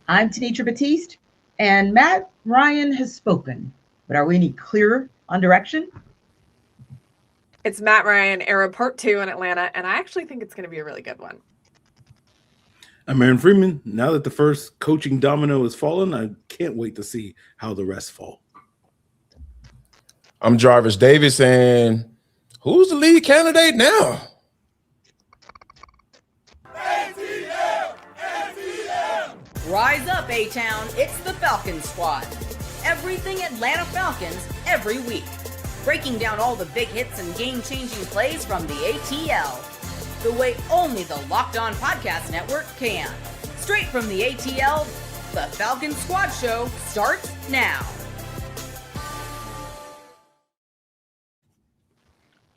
I'm Tenitra Batiste, and Matt Ryan has spoken. But are we any clearer on direction? It's Matt Ryan era part 2 in Atlanta, and I actually think it's going to be a really good one. I'm Aaron Freeman. Now that the first coaching domino has fallen, I can't wait to see how the rest fall. I'm Jarvis Davis, and who's the lead candidate now? Rise up, A-Town. It's the Falcons squad. Everything Atlanta Falcons every week. Breaking down all the big hits and game-changing plays from the ATL. The way only the Locked On Podcast Network can. Straight from the ATL, the Falcons Squad Show starts now.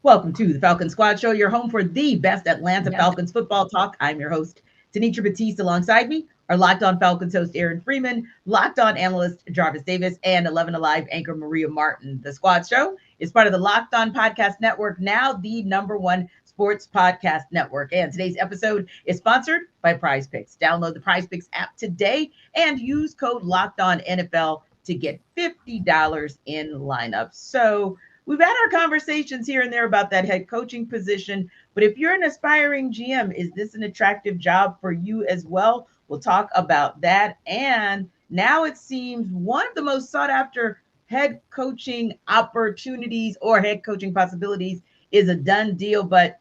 Welcome to the Falcons Squad Show, your home for the best Atlanta Falcons football talk. I'm your host, Tenitra Batiste. Alongside me are Locked On Falcons host Aaron Freeman, Locked On analyst Jarvis Davis, and 11 Alive anchor Maria Martin. The Squad Show is part of the Locked On Podcast Network, now the #1 sports podcast network. And today's episode is sponsored by Prize Picks. Download the Prize Picks app today and use code LOCKEDONNFL to get $50 in lineups. So we've had our conversations here and there about that head coaching position, but if you're an aspiring GM, is this an attractive job for you as well? We'll talk about that. And now it seems one of the most sought after head coaching opportunities or head coaching possibilities is a done deal. But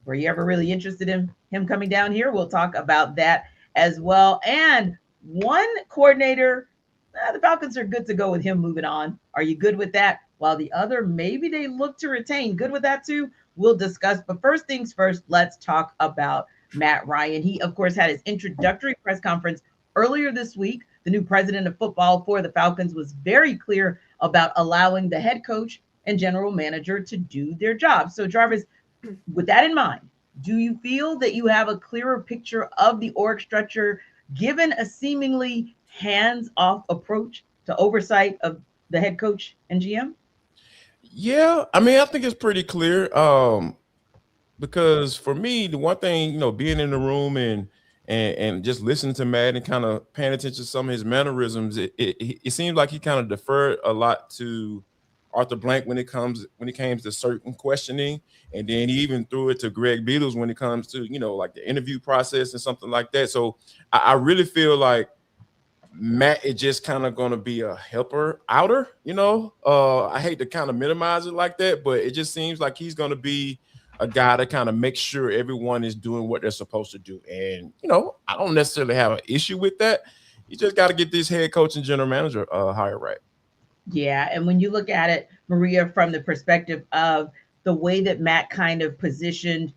were you ever really interested in him coming down here? We'll talk about that as well. And one coordinator, the Falcons are good to go with him moving on. Are you good with that? While the other, maybe they look to retain. Good with that too? We'll discuss. But first things first, let's talk about Matt Ryan. He, of course, had his introductory press conference earlier this week. The new president of football for the Falcons was very clear about allowing the head coach and general manager to do their job. So, Jarvis, with that in mind, do you feel that you have a clearer picture of the org structure given a seemingly hands-off approach to oversight of the head coach and GM? Yeah, I mean, I think it's pretty clear. Because for me, the one thing, being in the room and just listening to Matt and kind of paying attention to some of his mannerisms, it seems like he kind of deferred a lot to Arthur Blank when it came to certain questioning, and then he even threw it to Greg Beatles when it comes to like the interview process and something like that. So I really feel like Matt is just kind of going to be a helper outer. I hate to kind of minimize it like that, but it just seems like he's going to be a guy to kind of make sure everyone is doing what they're supposed to do. And, I don't necessarily have an issue with that. You just got to get this head coach and general manager hire right. Yeah. And when you look at it, Maria, from the perspective of the way that Matt kind of positioned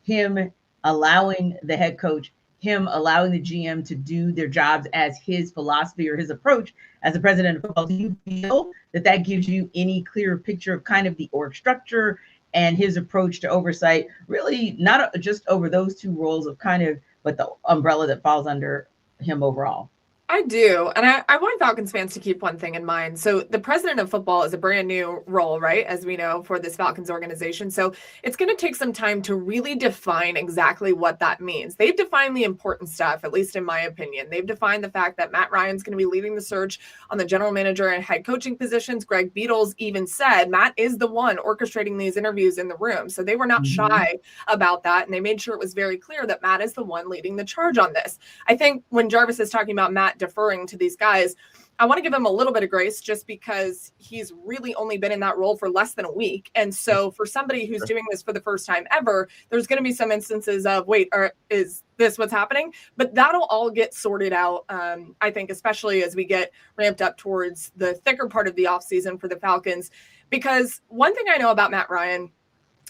him, allowing the head coach, him allowing the GM to do their jobs as his philosophy or his approach as the president of football, do you feel that that gives you any clearer picture of kind of the org structure and his approach to oversight, really not just over those two roles of kind of, but the umbrella that falls under him overall? I do. And I want Falcons fans to keep one thing in mind. So the president of football is a brand new role, right? As we know, for this Falcons organization. So it's going to take some time to really define exactly what that means. They've defined the important stuff, at least in my opinion. They've defined the fact that Matt Ryan's going to be leading the search on the general manager and head coaching positions. Greg Beatles even said Matt is the one orchestrating these interviews in the room. So they were not shy about that. And they made sure it was very clear that Matt is the one leading the charge on this. I think when Jarvis is talking about Matt deferring to these guys, I want to give him a little bit of grace just because he's really only been in that role for less than a week. And so for somebody who's doing this for the first time ever, there's going to be some instances of, wait, is this what's happening? But that'll all get sorted out, I think, especially as we get ramped up towards the thicker part of the offseason for the Falcons. Because one thing I know about Matt Ryan,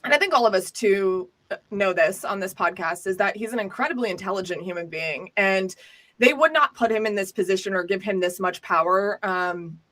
and I think all of us too know this on this podcast, is that he's an incredibly intelligent human being. And they would not put him in this position or give him this much power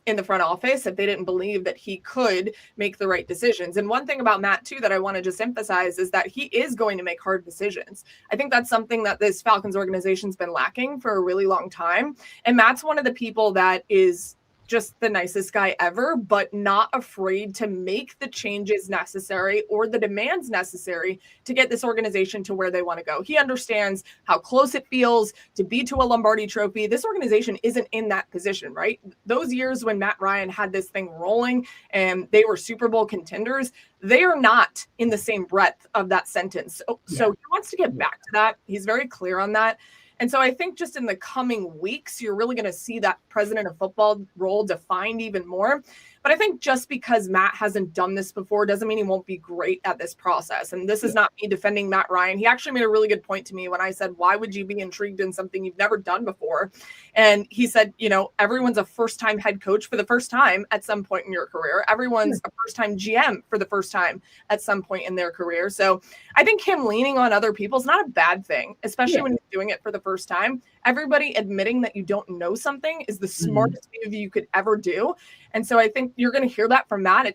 in the front office if they didn't believe that he could make the right decisions. And one thing about Matt, too, that I want to just emphasize is that he is going to make hard decisions. I think that's something that this Falcons organization's been lacking for a really long time. And Matt's one of the people that is just the nicest guy ever, but not afraid to make the changes necessary or the demands necessary to get this organization to where they want to go. He understands how close it feels to be to a Lombardi trophy. This organization isn't in that position, right? Those years when Matt Ryan had this thing rolling and they were Super Bowl contenders, they are not in the same breadth of that sentence. So he wants to get back to that. He's very clear on that. And so I think just in the coming weeks, you're really going to see that president of football role defined even more. But I think just because Matt hasn't done this before doesn't mean he won't be great at this process. And this is not me defending Matt Ryan. He actually made a really good point to me when I said, why would you be intrigued in something you've never done before? And he said, everyone's a first-time head coach for the first time at some point in your career. Everyone's a first-time GM for the first time at some point in their career. So I think him leaning on other people is not a bad thing, especially when you're doing it for the first time. Everybody admitting that you don't know something is the smartest move you could ever do. And so I think you're going to hear that from Matt.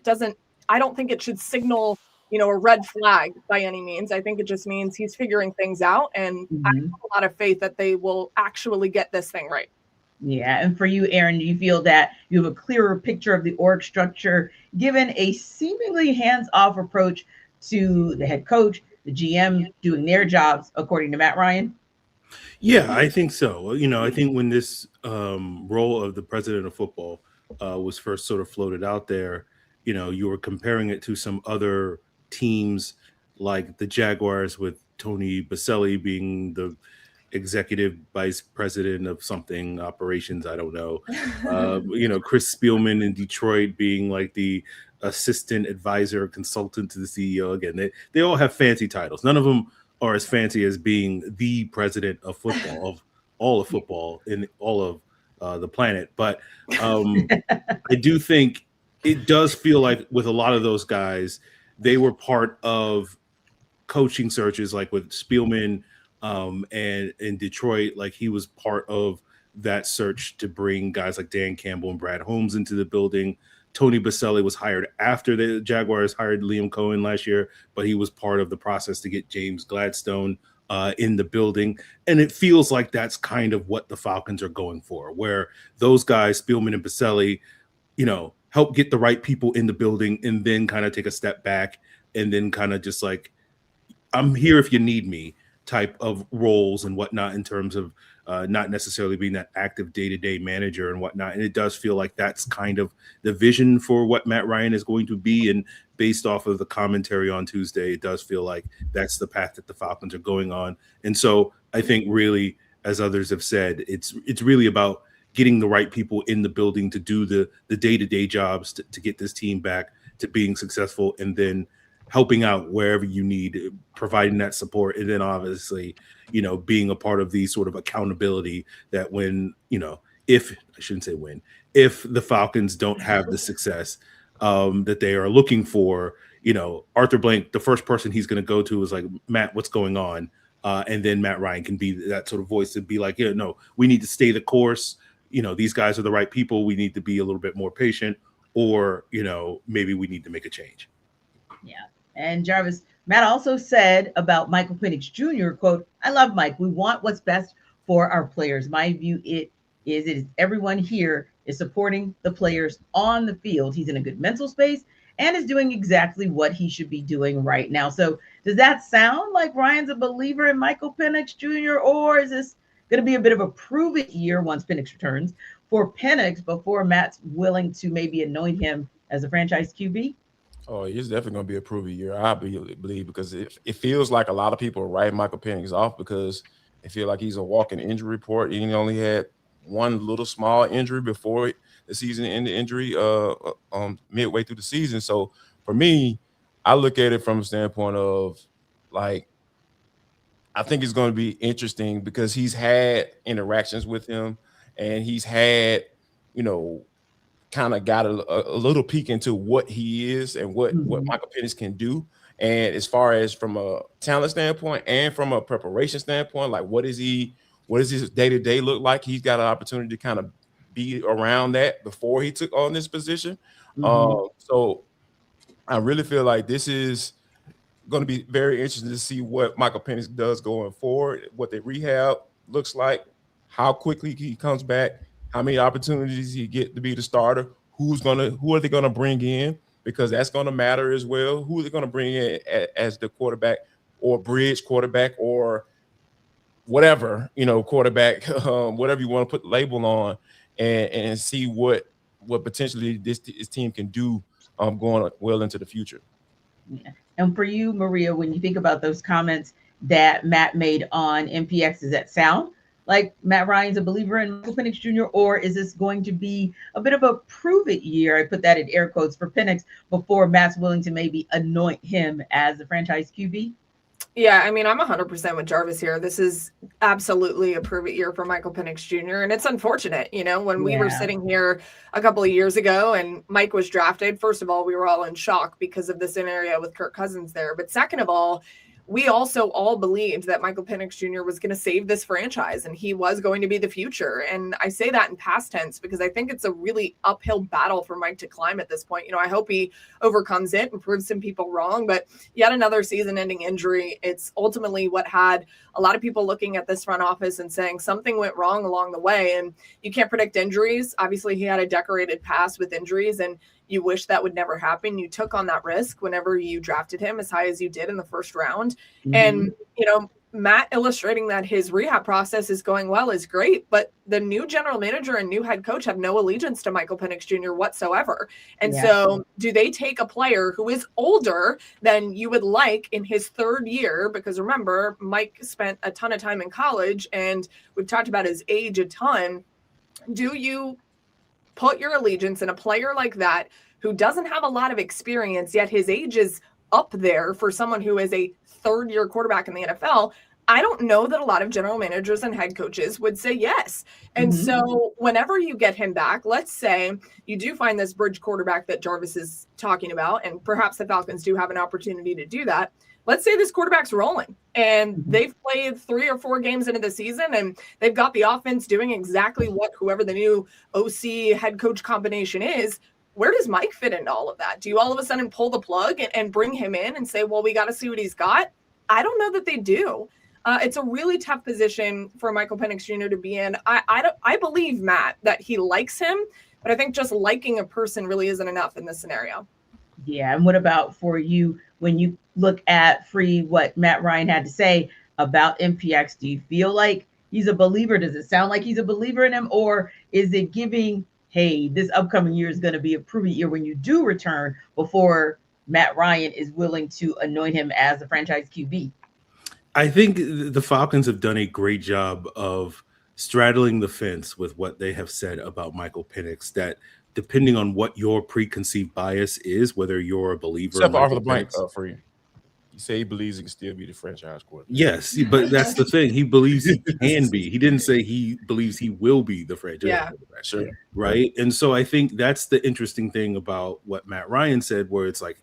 I don't think it should signal, a red flag by any means. I think it just means he's figuring things out. And I have a lot of faith that they will actually get this thing right. Yeah. And for you, Aaron, do you feel that you have a clearer picture of the org structure, given a seemingly hands-off approach to the head coach, the GM doing their jobs, according to Matt Ryan? Yeah, I think so. I think when this role of the president of football was first sort of floated out there, you were comparing it to some other teams like the Jaguars with Tony Baselli being the executive vice president of something operations. I don't know. Chris Spielman in Detroit being like the assistant advisor consultant to the CEO. Again, they all have fancy titles. None of them are as fancy as being the president of football, of all of football in all of the planet. But I do think it does feel like with a lot of those guys, they were part of coaching searches, like with Spielman and in Detroit, like he was part of that search to bring guys like Dan Campbell and Brad Holmes into the building. Tony Baselli was hired after the Jaguars hired Liam Cohen last year, but he was part of the process to get James Gladstone in the building. And it feels like that's kind of what the Falcons are going for, where those guys, Spielman and Baselli, help get the right people in the building and then kind of take a step back and then kind of just like, I'm here if you need me type of roles and whatnot in terms of not necessarily being that active day-to-day manager and whatnot. And it does feel like that's kind of the vision for what Matt Ryan is going to be. And based off of the commentary on Tuesday, it does feel like that's the path that the Falcons are going on. And so I think really, as others have said, it's really about getting the right people in the building to do the day-to-day jobs to get this team back to being successful, and then helping out wherever you need, providing that support. And then obviously, being a part of the sort of accountability that when, if the Falcons don't have the success that they are looking for, Arthur Blank, the first person he's going to go to is like, Matt, what's going on? And then Matt Ryan can be that sort of voice to be like, no, we need to stay the course. These guys are the right people. We need to be a little bit more patient, or, maybe we need to make a change. Yeah. And Jarvis, Matt also said about Michael Penix Jr., quote, "I love Mike. We want what's best for our players. My view it is everyone here is supporting the players on the field. He's in a good mental space and is doing exactly what he should be doing right now." So does that sound like Ryan's a believer in Michael Penix Jr., or is this going to be a bit of a prove-it year once Penix returns for Penix before Matt's willing to maybe anoint him as a franchise QB? Oh, it's definitely going to be a prove-it year, I believe, because it feels like a lot of people are writing Michael Penix off because they feel like he's a walking injury report. He only had one little small injury before the season ended, injury midway through the season. So for me, I look at it from a standpoint of like, I think it's going to be interesting because he's had interactions with him and he's had, kind of got a little peek into what he is and what Michael Penix can do. And as far as from a talent standpoint and from a preparation standpoint, like what does his day-to-day look like? He's got an opportunity to kind of be around that before he took on this position. So I really feel like this is going to be very interesting to see what Michael Penix does going forward, what the rehab looks like, how quickly he comes back, how many opportunities he get to be the starter, who are they gonna bring in, because that's gonna matter as well. Who are they gonna bring in as the quarterback or bridge quarterback or whatever, quarterback, whatever you want to put the label on, and see what potentially this team can do going well into the future. Yeah. And for you, Maria, when you think about those comments that Matt made on MPX, does that sound like Matt Ryan's a believer in Michael Penix Jr., or is this going to be a bit of a prove it year? I put that in air quotes for Penix before Matt's willing to maybe anoint him as the franchise QB. Yeah, I mean, I'm 100% with Jarvis here. This is absolutely a prove it year for Michael Penix Jr. And it's unfortunate, when we were sitting here a couple of years ago and Mike was drafted. First of all, we were all in shock because of the scenario with Kirk Cousins there. But second of all, we also all believed that Michael Penix Jr. was going to save this franchise and he was going to be the future. And I say that in past tense because I think it's a really uphill battle for Mike to climb at this point. I hope he overcomes it and proves some people wrong, but yet another season-ending injury. It's ultimately what had a lot of people looking at this front office and saying something went wrong along the way. And you can't predict injuries. Obviously, he had a decorated past with injuries, and you wish that would never happen. You took on that risk whenever you drafted him as high as you did in the first round. Mm-hmm. And, Matt illustrating that his rehab process is going well is great, but the new general manager and new head coach have no allegiance to Michael Penix Jr. whatsoever. And so do they take a player who is older than you would like in his third year? Because remember, Mike spent a ton of time in college and we've talked about his age a ton. Do you put your allegiance in a player like that who doesn't have a lot of experience, yet his age is up there for someone who is a third-year quarterback in the NFL? I don't know that a lot of general managers and head coaches would say yes. And so whenever you get him back, let's say you do find this bridge quarterback that Jarvis is talking about, and perhaps the Falcons do have an opportunity to do that. Let's say this quarterback's rolling and they've played 3 or 4 games into the season and they've got the offense doing exactly what whoever the new OC head coach combination is. Where does Mike fit into all of that? Do you all of a sudden pull the plug and bring him in and say, well, we got to see what he's got? I don't know that they do. It's a really tough position for Michael Penix Jr. to be in. I believe, Matt, that he likes him, but I think just liking a person really isn't enough in this scenario. Yeah. And what about for you when you look at what Matt Ryan had to say about MPX? Do you feel like he's a believer? Does it sound like he's a believer in him? Or is it giving, hey, this upcoming year is going to be a prove it year when you do return before Matt Ryan is willing to anoint him as the franchise QB? I think the Falcons have done a great job of straddling the fence with what they have said about Michael Penix, that depending on what your preconceived bias is, whether you're a believer. Except off the blank for you. You say he believes he can still be the franchise quarterback. Yes, but that's the thing. He believes he can be. He didn't say he believes he will be the franchise quarterback. Sure. Right. And so I think that's the interesting thing about what Matt Ryan said, where it's like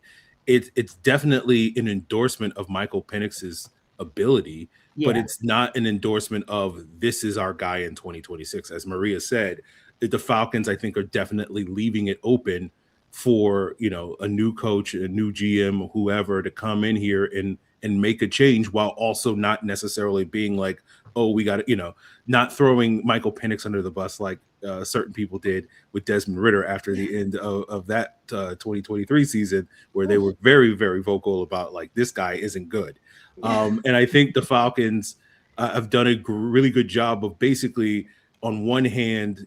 it's definitely an endorsement of Michael Penix's ability, but it's not an endorsement of this is our guy in 2026. As Maria said, the Falcons, I think, are definitely leaving it open for, a new coach, a new GM, whoever, to come in here and make a change while also not necessarily being like, oh, we got to, not throwing Michael Penix under the bus like certain people did with Desmond Ridder after the end of that 2023 season, where they were very, very vocal about like, this guy isn't good. And I think the Falcons have done a really good job of basically, on one hand,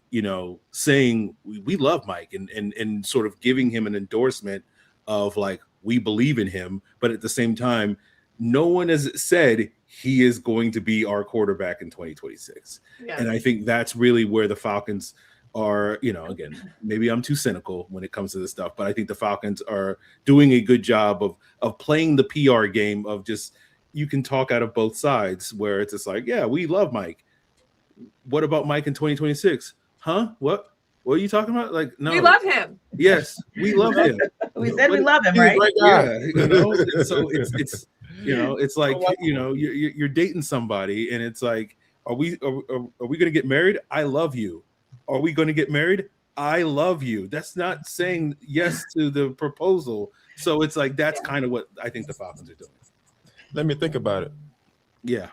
saying we love Mike and sort of giving him an endorsement of like, we believe in him. But at the same time, no one has said he is going to be our quarterback in 2026. Yeah. And I think that's really where the Falcons are, again, maybe I'm too cynical when it comes to this stuff, but I think the Falcons are doing a good job of playing the PR game of just, you can talk out of both sides, where it's just like, yeah, we love Mike. What about Mike in 2026? Huh? What are you talking about? Like, no, we love him. Yes, we love him. We said we love him, right? Yeah. So it's it's like, you're dating somebody and it's like, are we going to get married? I love you. Are we going to get married? I love you. That's not saying yes to the proposal. So it's like, that's kind of what I think the Falcons are doing. Let me think about it. Yeah.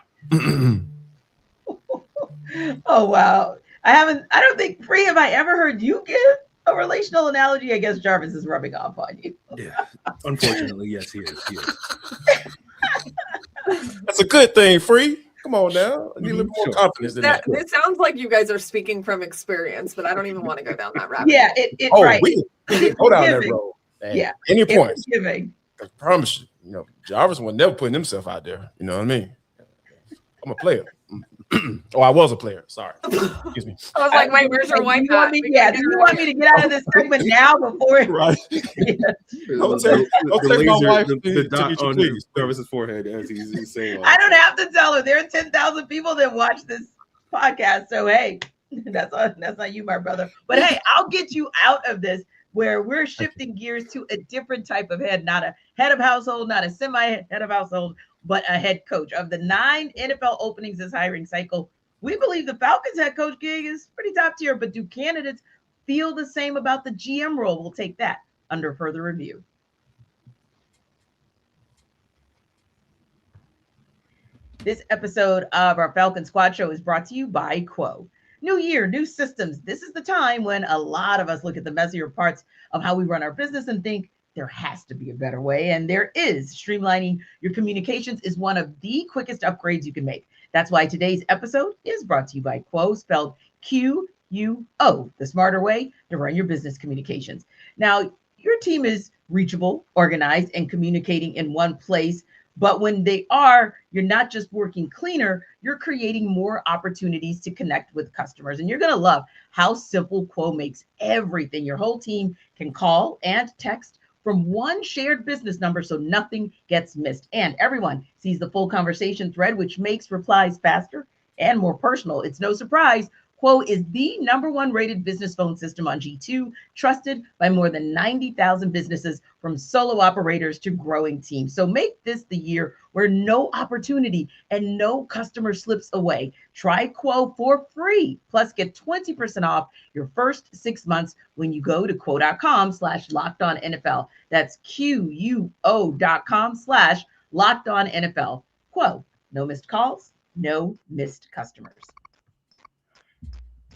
Oh, wow. I don't think, Free, have I ever heard you give a relational analogy? I guess Jarvis is rubbing off on you. Yeah. Unfortunately, yes, he is. That's a good thing, Free. Come on now. I need a little more confidence than that. It sounds like you guys are speaking from experience, but I don't even want to go down that rabbit Yeah, hole. right. We go down that road. Yeah. Any points. Giving. I promise you, Jarvis was never putting himself out there. You know what I mean? I'm a player. Oh, I was a player. Sorry. Excuse me. I was like, wait, where's your wife? Do you want me to get out of this segment now before? Right. Don't take my wife the dot on Jarvis's forehead as he's saying. I don't have to tell her. There are 10,000 people that watch this podcast. So hey, that's not you, my brother. But hey, I'll get you out of this where we're shifting gears to a different type of head, not a head of household, not a semi-head of household, but a head coach. Of the 9 NFL openings this hiring cycle, we believe the Falcons head coach gig is pretty top tier, but do candidates feel the same about the GM role? We'll take that under further review. This episode of our Falcon Squad Show is brought to you by Quo. New year, new systems. This is the time when a lot of us look at the messier parts of how we run our business and think there has to be a better way. And there is. Streamlining your communications is one of the quickest upgrades you can make. That's why today's episode is brought to you by Quo, spelled Q-U-O, the smarter way to run your business communications. Now, your team is reachable, organized, and communicating in one place. But when they are, you're not just working cleaner, you're creating more opportunities to connect with customers. And you're going to love how simple Quo makes everything. Your whole team can call and text from one shared business number so nothing gets missed. And everyone sees the full conversation thread, which makes replies faster and more personal. It's no surprise. Quo is the #1 rated business phone system on G2, trusted by more than 90,000 businesses, from solo operators to growing teams. So make this the year where no opportunity and no customer slips away. Try Quo for free. Plus, get 20% off your first 6 months when you go to quo.com/lockedonnfl. That's QUO.com/lockedonnfl. Quo, no missed calls, no missed customers.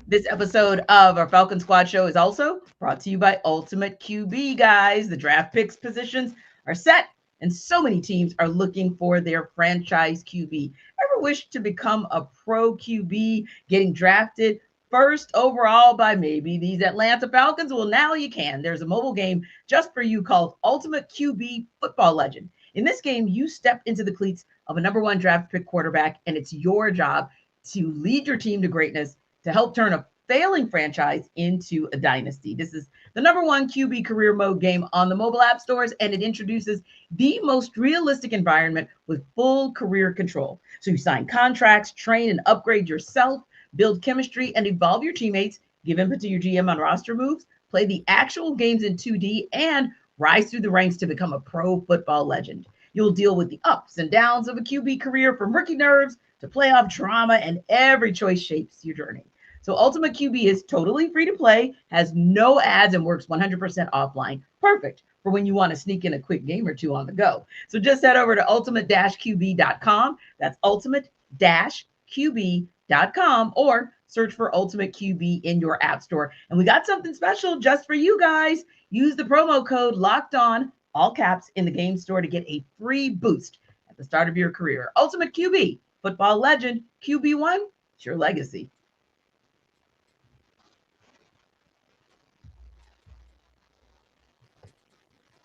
This episode of our Falcon Squad Show is also brought to you by Ultimate QB, guys. The draft picks positions are set, and so many teams are looking for their franchise QB. Ever wish to become a pro QB, getting drafted first overall by maybe these Atlanta Falcons? Well, now you can. There's a mobile game just for you called Ultimate QB Football Legend. In this game, you step into the cleats of a #1 draft pick quarterback, and it's your job to lead your team to greatness, to help turn a failing franchise into a dynasty. This is the #1 QB career mode game on the mobile app stores, and it introduces the most realistic environment with full career control. So you sign contracts, train and upgrade yourself, build chemistry, and evolve your teammates, give input to your GM on roster moves, play the actual games in 2D, and rise through the ranks to become a pro football legend. You'll deal with the ups and downs of a QB career, from rookie nerves to playoff drama, and every choice shapes your journey. So Ultimate QB is totally free to play, has no ads, and works 100% offline. Perfect for when you want to sneak in a quick game or two on the go. So just head over to ultimate-qb.com. That's ultimate-qb.com, or search for Ultimate QB in your app store. And we got something special just for you guys. Use the promo code LOCKEDON, all caps, in the game store to get a free boost at the start of your career. Ultimate QB, football legend, QB1, it's your legacy.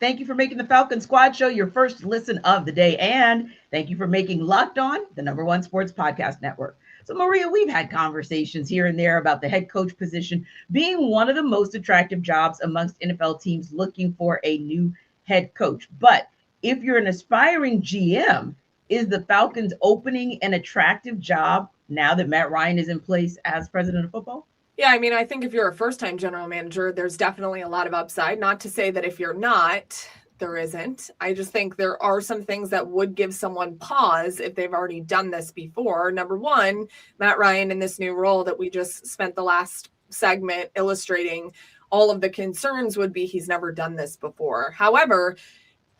Thank you for making the Falcon Squad Show your first listen of the day. And thank you for making Locked On the #1 sports podcast network. So, Maria, we've had conversations here and there about the head coach position being one of the most attractive jobs amongst NFL teams looking for a new head coach. But if you're an aspiring GM, is the Falcons opening an attractive job now that Matt Ryan is in place as president of football? Yeah, I mean, I think if you're a first-time general manager, there's definitely a lot of upside. Not to say that if you're not, there isn't. I just think there are some things that would give someone pause if they've already done this before. Number one, Matt Ryan in this new role that we just spent the last segment illustrating all of the concerns would be he's never done this before. However,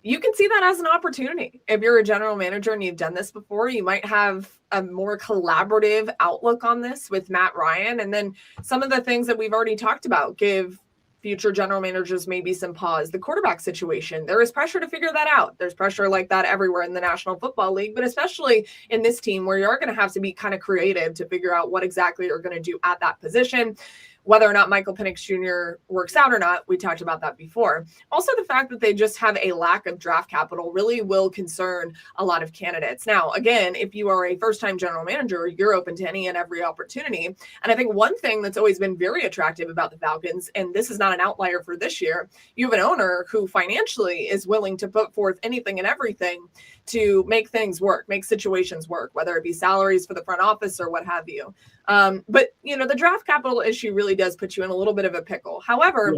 you can see that as an opportunity. If you're a general manager and you've done this before, you might have a more collaborative outlook on this with Matt Ryan. And then some of the things that we've already talked about give future general managers maybe some pause. The quarterback situation, there is pressure to figure that out. There's pressure like that everywhere in the National Football League, but especially in this team where you're going to have to be kind of creative to figure out what exactly you're going to do at that position. Whether or not Michael Penix Jr. works out or not, we talked about that before. Also, the fact that they just have a lack of draft capital really will concern a lot of candidates. Now, again, if you are a first-time general manager, you're open to any and every opportunity. And I think one thing that's always been very attractive about the Falcons, and this is not an outlier for this year, you have an owner who financially is willing to put forth anything and everything to make things work, make situations work, whether it be salaries for the front office or what have you. But, the draft capital issue really does put you in a little bit of a pickle. However,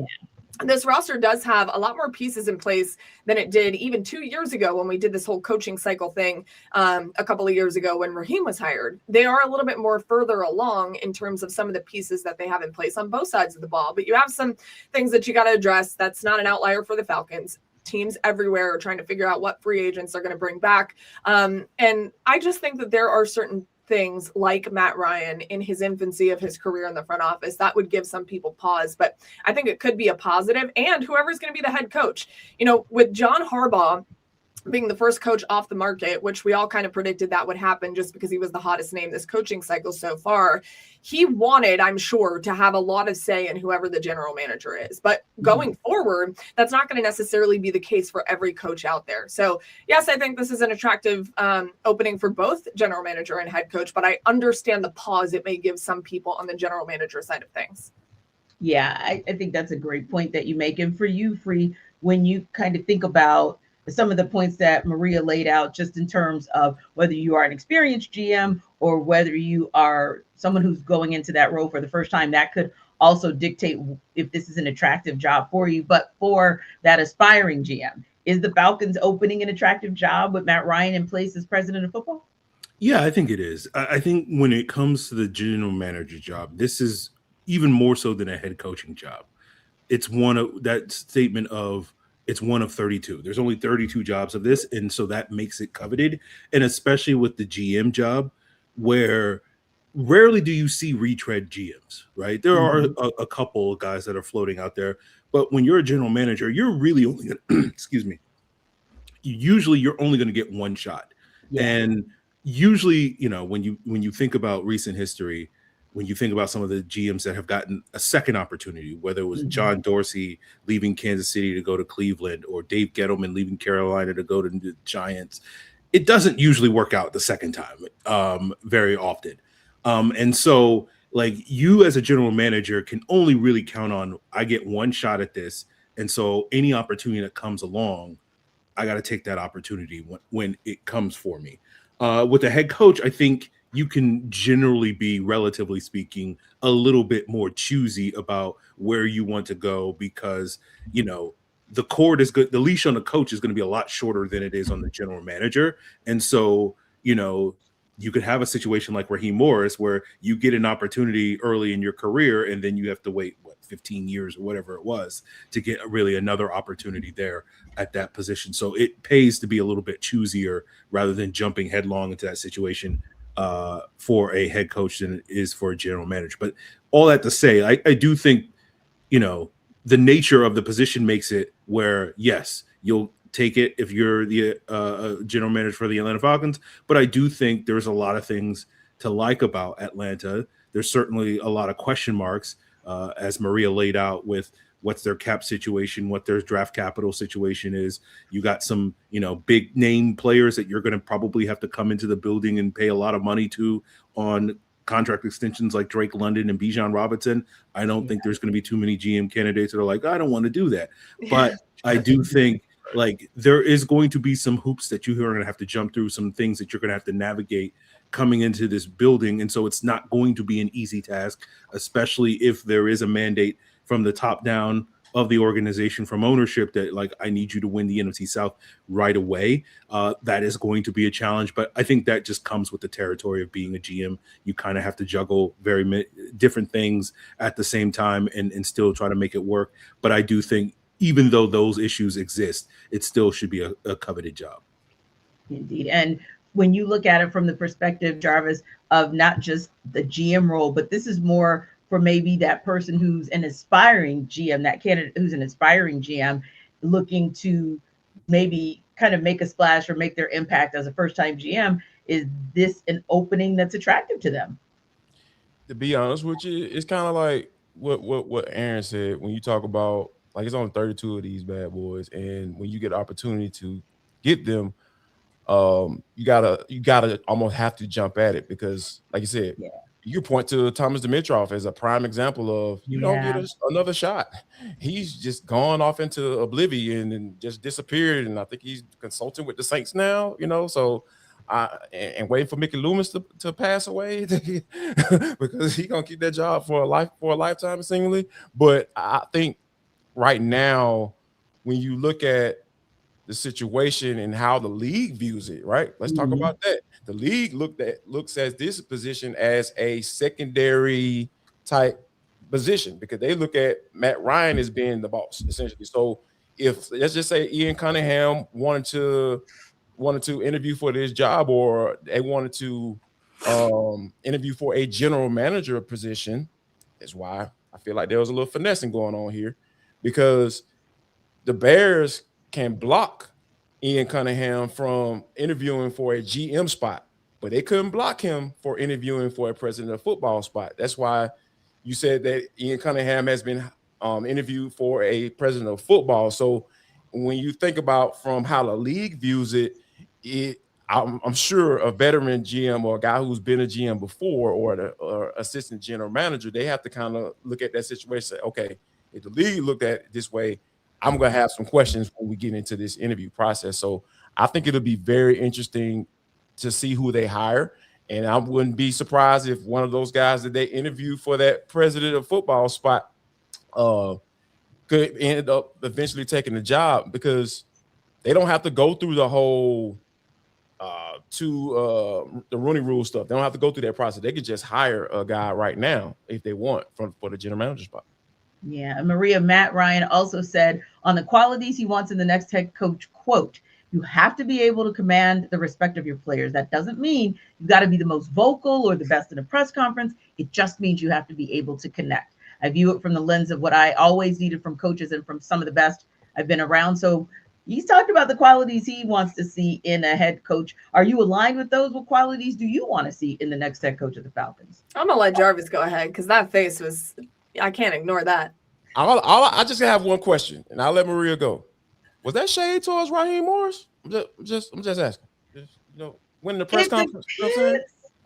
this roster does have a lot more pieces in place than it did even 2 years ago when we did this whole coaching cycle thing a couple of years ago when Raheem was hired. They are a little bit more further along in terms of some of the pieces that they have in place on both sides of the ball. But you have some things that you got to address. That's not an outlier for the Falcons. Teams everywhere are trying to figure out what free agents they're going to bring back. And I just think that there are certain things like Matt Ryan in his infancy of his career in the front office that would give some people pause, but I think it could be a positive. And whoever's going to be the head coach, with John Harbaugh being the first coach off the market, which we all kind of predicted that would happen just because he was the hottest name this coaching cycle so far. He wanted, I'm sure, to have a lot of say in whoever the general manager is. But going forward, that's not going to necessarily be the case for every coach out there. So, yes, I think this is an attractive opening for both general manager and head coach, but I understand the pause it may give some people on the general manager side of things. Yeah, I think that's a great point that you make. And for you, Free, when you kind of think about some of the points that Maria laid out, just in terms of whether you are an experienced GM or whether you are someone who's going into that role for the first time, that could also dictate if this is an attractive job for you. But for that aspiring GM, is the Falcons opening an attractive job with Matt Ryan in place as president of football? Yeah, I think it is. I think when it comes to the general manager job, this is even more so than a head coaching job. It's one of that statement of, it's one of 32. There's only 32 jobs of this. And so that makes it coveted. And especially with the GM job, where rarely do you see retread GMs, right? There are a couple of guys that are floating out there. But when you're a general manager, you're really only going to, excuse me, usually you're only going to get one shot. Yeah. And usually, when you think about recent history, when you think about some of the GMs that have gotten a second opportunity, whether it was John Dorsey leaving Kansas City to go to Cleveland or Dave Gettleman leaving Carolina to go to the Giants, it doesn't usually work out the second time very often. And so you as a general manager can only really count on, I get one shot at this. And so any opportunity that comes along, I got to take that opportunity when it comes for me. With the head coach, I think you can generally be, relatively speaking, a little bit more choosy about where you want to go because, the cord is good. The leash on the coach is going to be a lot shorter than it is on the general manager. And so, you could have a situation like Raheem Morris where you get an opportunity early in your career and then you have to wait, 15 years or whatever it was to get really another opportunity there at that position. So it pays to be a little bit choosier rather than jumping headlong into that situation for a head coach than it is for a general manager. But all that to say, I do think, the nature of the position makes it where, yes, you'll take it if you're the general manager for the Atlanta Falcons. But I do think there's a lot of things to like about Atlanta. There's certainly a lot of question marks, as Maria laid out, with what's their cap situation, what their draft capital situation is. You got some, big name players that you're going to probably have to come into the building and pay a lot of money to on contract extensions like Drake London and Bijan Robinson. I don't think there's going to be too many GM candidates that are like, I don't want to do that. But I do think there is going to be some hoops that you are going to have to jump through, some things that you're going to have to navigate coming into this building. And so it's not going to be an easy task, especially if there is a mandate from the top down of the organization, from ownership, that I need you to win the NFC South right away. That is going to be a challenge, but I think that just comes with the territory of being a GM. You kind of have to juggle very different things at the same time and still try to make it work. But I do think even though those issues exist, it still should be a coveted job. Indeed. And when you look at it from the perspective, Jarvis, of not just the GM role, but this is more for maybe that person who's an aspiring GM, that candidate who's an aspiring GM looking to maybe kind of make a splash or make their impact as a first-time GM, is this an opening that's attractive to them? To be honest with you, it's kind of like what Aaron said when you talk about, like, it's only 32 of these bad boys, and when you get the opportunity to get them, you gotta almost have to jump at it, because, like you said, you point to Thomas Dimitroff as a prime example of you don't get another shot. He's just gone off into oblivion and just disappeared, and I think he's consulting with the Saints now. So. And waiting for Mickey Loomis to pass away because he's gonna keep that job for a lifetime, seemingly. But I think right now, when you look at the situation and how the league views it, right? Let's talk about that. The league looks at this position as a secondary type position, because they look at Matt Ryan as being the boss, essentially. So if, let's just say, Ian Cunningham wanted to interview for this job, or they wanted to interview for a general manager position, that's why I feel like there was a little finessing going on here, because the Bears can block Ian Cunningham from interviewing for a GM spot, but they couldn't block him for interviewing for a president of football spot. That's why you said that Ian Cunningham has been interviewed for a president of football. So when you think about from how the league views it, I'm sure a veteran GM or a guy who's been a GM before, or assistant general manager, they have to kind of look at that situation and say, okay, if the league looked at it this way, I'm going to have some questions when we get into this interview process. So I think it'll be very interesting to see who they hire. And I wouldn't be surprised if one of those guys that they interview for that president of football spot could end up eventually taking the job, because they don't have to go through the whole the Rooney Rule stuff. They don't have to go through that process. They could just hire a guy right now if they want for the general manager spot. Yeah, and Matt Ryan also said on the qualities he wants in the next head coach, quote, "You have to be able to command the respect of your players. That doesn't mean you've got to be the most vocal or the best in a press conference. It just means you have to be able to connect." I view it from the lens of what I always needed from coaches and from some of the best I've been around. So he's talked about the qualities he wants to see in a head coach. Are you aligned with those? What qualities do you want to see in the next head coach of the Falcons? I'm going to let Jarvis go ahead, because that face was, I can't ignore that. I just have one question, and I'll let Maria go. Was that shade towards Raheem Morris? I'm just asking. When the press conference, you know what I'm saying?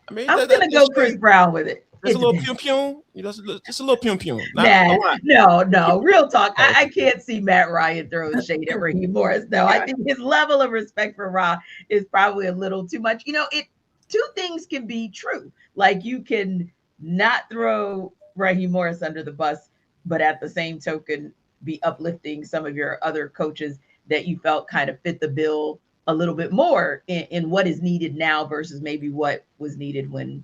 I mean, I'm going to go Chris Brown with it. Just a little pium-pium. Just a little pium-pium. No. Real talk. I can't see Matt Ryan throwing shade at Raheem Morris. No, I think his level of respect for Ra is probably a little too much. Two things can be true. Like, you can not throw Raheem Morris under the bus, but at the same token, be uplifting some of your other coaches that you felt kind of fit the bill a little bit more in what is needed now versus maybe what was needed when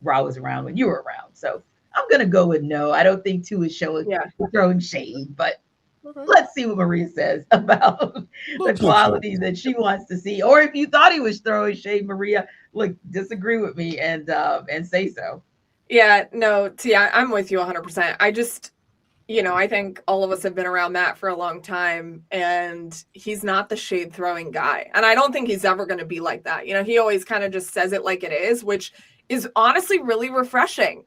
Ra was around, when you were around. So I'm going to go with no. I don't think two is throwing shade, but let's see what Maria says about the qualities that she wants to see. Or if you thought he was throwing shade, Maria, disagree with me and say so. Yeah, no, Tia, I'm with you 100%. I just, I think all of us have been around Matt for a long time, and he's not the shade throwing guy. And I don't think he's ever going to be like that. He always kind of just says it like it is, which is honestly really refreshing.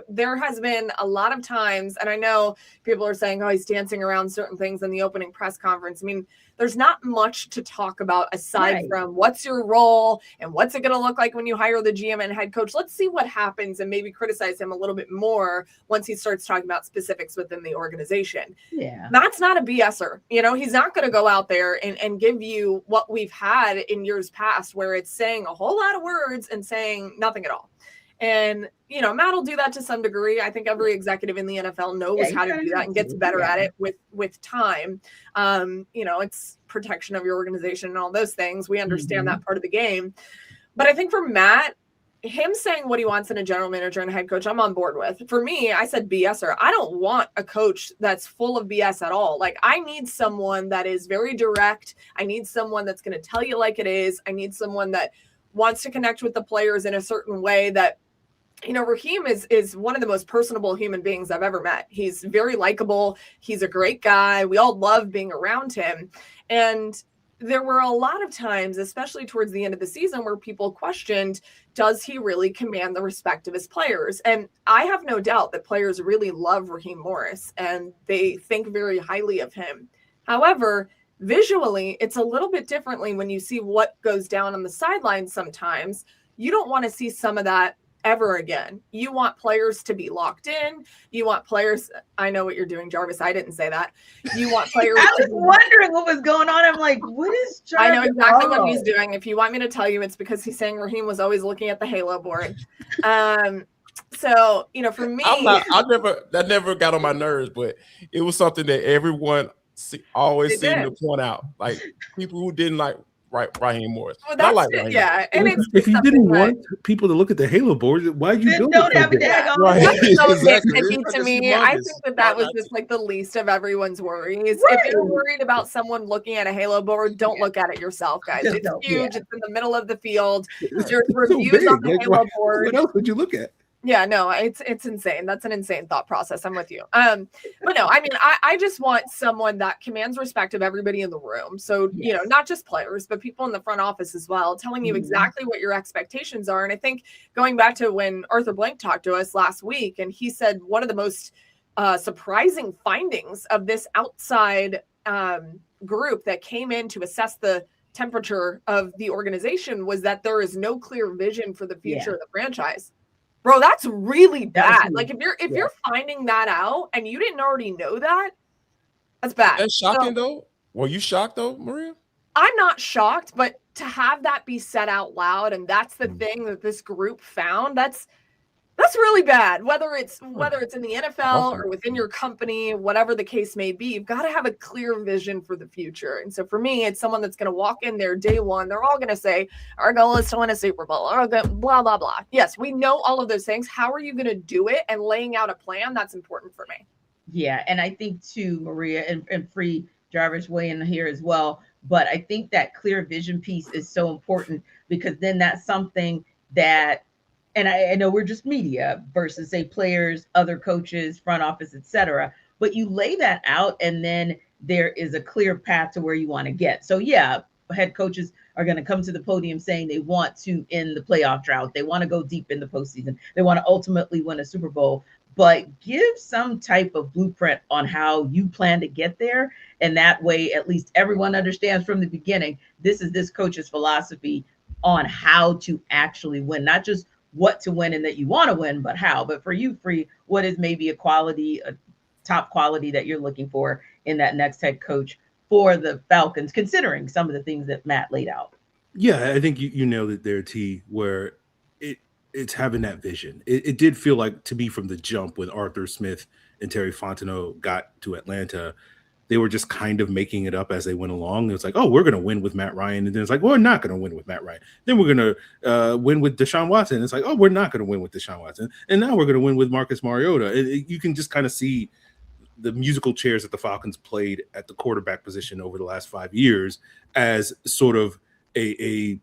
There has been a lot of times, and I know people are saying, oh, he's dancing around certain things in the opening press conference. I mean, there's not much to talk about aside from what's your role and what's it going to look like when you hire the GM and head coach. Let's see what happens and maybe criticize him a little bit more once he starts talking about specifics within the organization. Yeah. Matt's not a BSer. He's not going to go out there and give you what we've had in years past, where it's saying a whole lot of words and saying nothing at all. And, Matt will do that to some degree. I think every executive in the NFL knows how to do that and gets better at it with time. It's protection of your organization and all those things. We understand that part of the game. But I think for Matt, him saying what he wants in a general manager and head coach, I'm on board with. For me, I said BSer. I don't want a coach that's full of BS at all. Like, I need someone that is very direct. I need someone that's going to tell you like it is. I need someone that wants to connect with the players in a certain way that, you know, Raheem is one of the most personable human beings I've ever met. He's very likable. He's a great guy. We all love being around him. And there were a lot of times, especially towards the end of the season, where people questioned, does he really command the respect of his players? And I have no doubt that players really love Raheem Morris and they think very highly of him. However, visually, it's a little bit differently when you see what goes down on the sidelines sometimes. You don't want to see some of that ever again. You want players to be locked in. You want players. I know what you're doing, Jarvis. I didn't say that. You want players. I was wondering what was going on. I'm like, what is Jarvis? I know exactly what he's doing. If you want me to tell you, it's because he's saying Raheem was always looking at the Halo board. So, you know, for me, that never got on my nerves, but it was something that everyone always seemed to point out. Like people who didn't like Raheem Morris. Well, that's like it, yeah. And if you didn't want people to look at the Halo board, why'd you build don't it? have a daggone Right. That's so Exactly. nitpicky to me. I think that was just like the least of everyone's worries. Right. If you're worried about someone looking at a Halo board, don't look at it yourself, guys. Just It's don't, huge. yeah. It's in the middle of the field. There's So reviews big. on the Like, Halo board. what else would you look at? Yeah, no, it's insane. That's an insane thought process. I'm with you. But no, I mean, I just want someone that commands respect of everybody in the room. So, you know, not just players, but people in the front office as well, telling you exactly what your expectations are. And I think going back to when Arthur Blank talked to us last week, and he said one of the most surprising findings of this outside group that came in to assess the temperature of the organization was that there is no clear vision for the future of the franchise. Bro, that's really bad. Like if you're finding that out and you didn't already know that, that's bad. That's shocking though. Were you shocked though, Maria? I'm not shocked, but to have that be said out loud, and that's the thing that this group found, that's really bad. Whether it's in the NFL or within your company, whatever the case may be, you've got to have a clear vision for the future. And so for me, it's someone that's going to walk in there day one. They're all going to say, our goal is to win a Super Bowl, or blah, blah, blah. Yes, we know all of those things. How are you going to do it? And laying out a plan, that's important for me. Yeah, and I think too, Maria, and free Jarvis weigh in here as well. But I think that clear vision piece is so important because then that's something that, and I know we're just media versus say players, other coaches, front office, etc. But you lay that out and then there is a clear path to where you want to get. So yeah, head coaches are going to come to the podium saying they want to end the playoff drought. They want to go deep in the postseason. They want to ultimately win a Super Bowl, but give some type of blueprint on how you plan to get there. And that way, at least everyone understands from the beginning, this is this coach's philosophy on how to actually win, not just what to win and that you want to win, but how. But for you, Free, what is maybe a top quality that you're looking for in that next head coach for the Falcons, considering some of the things that Matt laid out? Yeah, I think you nailed it there, T, where it's having that vision. It did feel like to me from the jump when Arthur Smith and Terry Fontenot got to Atlanta, they were just kind of making it up as they went along. It was like, oh, we're going to win with Matt Ryan. And then it's like, well, we're not going to win with Matt Ryan. Then we're going to win with Deshaun Watson. It's like, oh, we're not going to win with Deshaun Watson. And now we're going to win with Marcus Mariota. You can just kind of see the musical chairs that the Falcons played at the quarterback position over the last 5 years as sort of a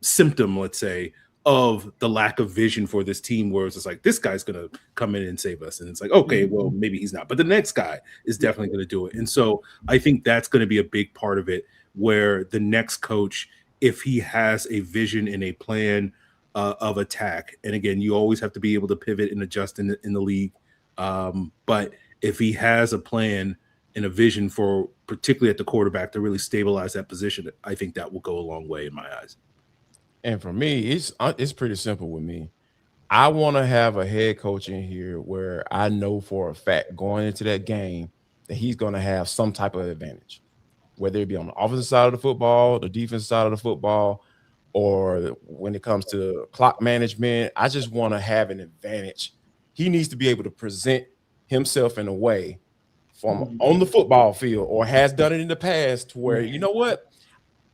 symptom, let's say, of the lack of vision for this team, where it's just like, this guy's going to come in and save us. And it's like, okay, well, maybe he's not, but the next guy is definitely going to do it. And so I think that's going to be a big part of it, where the next coach, if he has a vision and a plan of attack, and again, you always have to be able to pivot and adjust in the league. But if he has a plan and a vision for, particularly at the quarterback, to really stabilize that position, I think that will go a long way in my eyes. And for me, it's pretty simple with me. I want to have a head coach in here where I know for a fact going into that game that he's going to have some type of advantage, whether it be on the offensive side of the football, the defensive side of the football, or when it comes to clock management. I just want to have an advantage. He needs to be able to present himself in a way from on the football field, or has done it in the past, to where, you know what,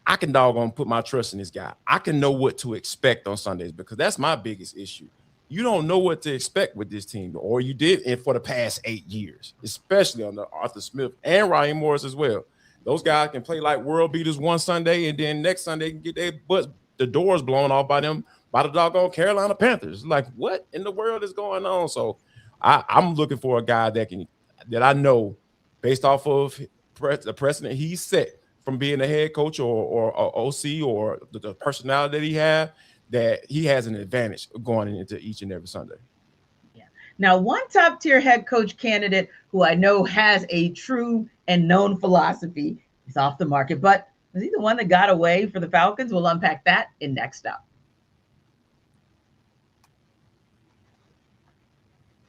I can doggone put my trust in this guy. I can know what to expect on Sundays, because that's my biggest issue. You don't know what to expect with this team, or you did it for the past 8 years, especially on the Arthur Smith and Ryan Morris as well. Those guys can play like world beaters one Sunday, and then next Sunday can get their butts, the doors blown off by the doggone Carolina Panthers. Like, what in the world is going on? So I'm looking for a guy that I know, based off of the precedent he's set from being a head coach or OC, or the personality that he has, that he has an advantage going into each and every Sunday. Yeah. Now, one top tier head coach candidate who I know has a true and known philosophy is off the market, but was he the one that got away for the Falcons? We'll unpack that in Next Up.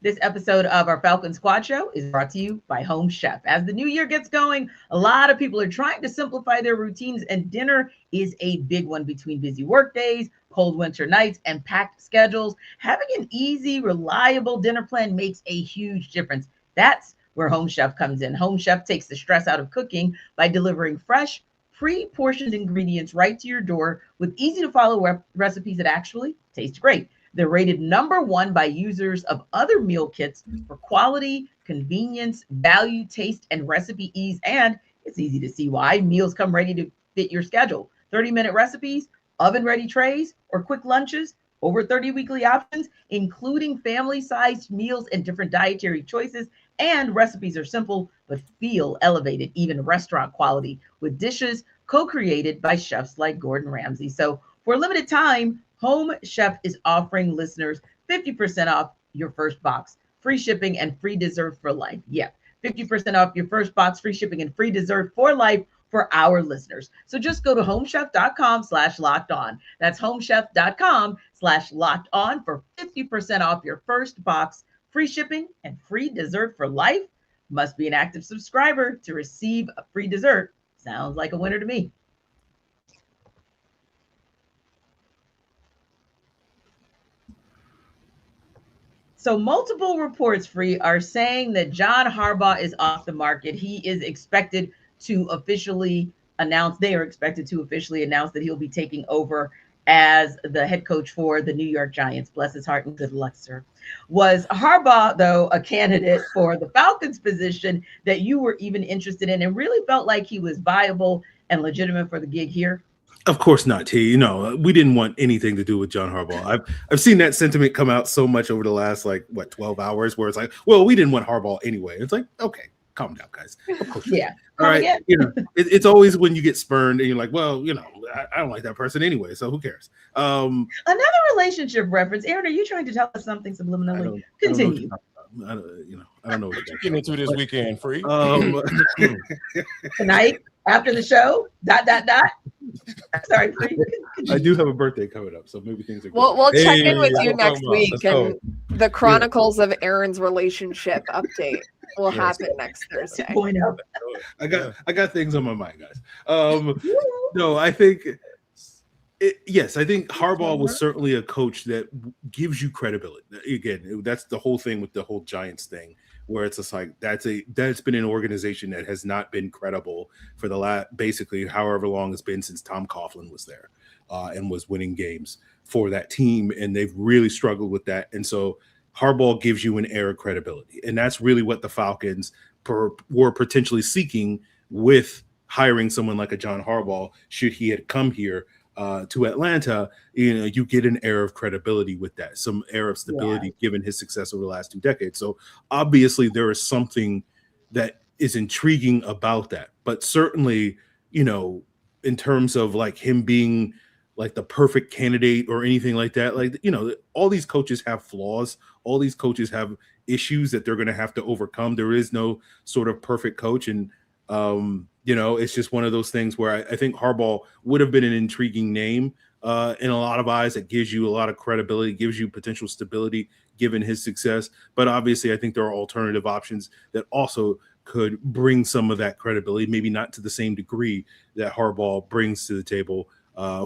This episode of our Falcon Squad Show is brought to you by Home Chef. As the new year gets going, a lot of people are trying to simplify their routines, and dinner is a big one. Between busy work days, cold winter nights, and packed schedules, having an easy, reliable dinner plan makes a huge difference. That's where Home Chef comes in. Home Chef takes the stress out of cooking by delivering fresh, pre-portioned ingredients right to your door with easy-to-follow recipes that actually taste great. They're rated #1 by users of other meal kits for quality, convenience, value, taste, and recipe ease. And it's easy to see why. Meals come ready to fit your schedule. 30-minute recipes, oven-ready trays, or quick lunches. Over 30 weekly options, including family-sized meals and different dietary choices. And recipes are simple, but feel elevated, even restaurant quality, with dishes co-created by chefs like Gordon Ramsay. So for a limited time, Home Chef is offering listeners 50% off your first box, free shipping, and free dessert for life. Yeah, 50% off your first box, free shipping, and free dessert for life for our listeners. So just go to homechef.com/locked-on. That's homechef.com/locked-on for 50% off your first box, free shipping, and free dessert for life. Must be an active subscriber to receive a free dessert. Sounds like a winner to me. So multiple reports, Free, are saying that John Harbaugh is off the market. He is expected to officially announce, they are expected to officially announce that he'll be taking over as the head coach for the New York Giants. Bless his heart and good luck, sir. Was Harbaugh, though, a candidate for the Falcons position that you were even interested in and really felt like he was viable and legitimate for the gig here? Of course not, T. You know, we didn't want anything to do with John Harbaugh. I've seen that sentiment come out so much over the last 12 hours, where it's like, well, we didn't want Harbaugh anyway. It's like, okay, calm down, guys. Of course. Yeah. All right. Again. You know, it's always when you get spurned and you're like, well, you know, I don't like that person anyway, so who cares? Another relationship reference. Aaron, are you trying to tell us something subliminally? Continue. I don't know what you're getting into this weekend, Free. Tonight, after the show, ... Sorry, Free. I do have a birthday coming up, so maybe things are good. We'll check in with you next week, and the Chronicles of Aaron's relationship update will happen next Thursday. I got things on my mind, guys. No, I think I think Harbaugh was certainly a coach that gives you credibility. Again, that's the whole thing with the whole Giants thing, where it's just like that's been an organization that has not been credible for the last basically however long it's been since Tom Coughlin was there and was winning games for that team, and they've really struggled with that. And so Harbaugh gives you an air of credibility, and that's really what the Falcons were potentially seeking with hiring someone like a John Harbaugh. Should he had come here to Atlanta, you get an air of credibility with that, some air of stability given his success over the last 2 decades. So obviously there is something that is intriguing about that. But certainly, in terms of like him being like the perfect candidate or anything like that, all these coaches have flaws. All these coaches have issues that they're going to have to overcome. There is no sort of perfect coach. And it's just one of those things where I think Harbaugh would have been an intriguing name in a lot of eyes. That gives you a lot of credibility, gives you potential stability given his success. But obviously, I think there are alternative options that also could bring some of that credibility, maybe not to the same degree that Harbaugh brings to the table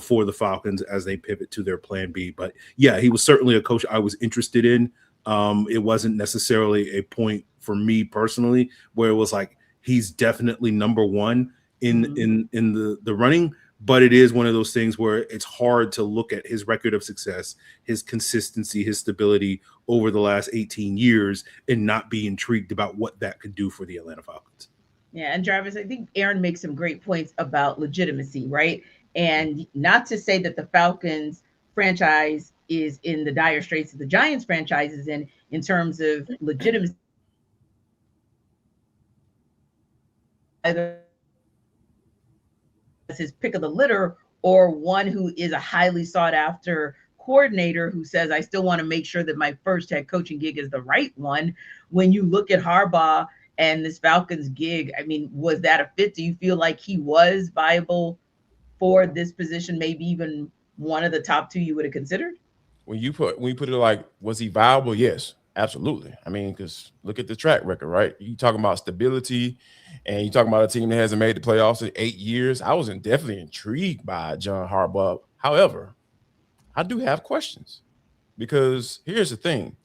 for the Falcons as they pivot to their plan B. But yeah, he was certainly a coach I was interested in. It wasn't necessarily a point for me personally where it was like, he's definitely number one in the running, But it is one of those things where it's hard to look at his record of success, his consistency, his stability over the last 18 years and not be intrigued about what that could do for the Atlanta Falcons. Yeah, and Jarvis, I think Aaron makes some great points about legitimacy, right? And not to say that the Falcons franchise is in the dire straits that the Giants franchise is in terms of legitimacy. Either as his pick of the litter or one who is a highly sought after coordinator who says, I still want to make sure that my first head coaching gig is the right one. When you look at Harbaugh and this Falcons gig, I mean, was that a fit? Do you feel like he was viable for this position? Maybe even one of the top two you would have considered? When you put it like, was he viable? Yes, absolutely. I mean, because look at the track record, right? You talking about stability, and you talking about a team that hasn't made the playoffs in 8 years. I was definitely intrigued by John Harbaugh. However, I do have questions, because here's the thing,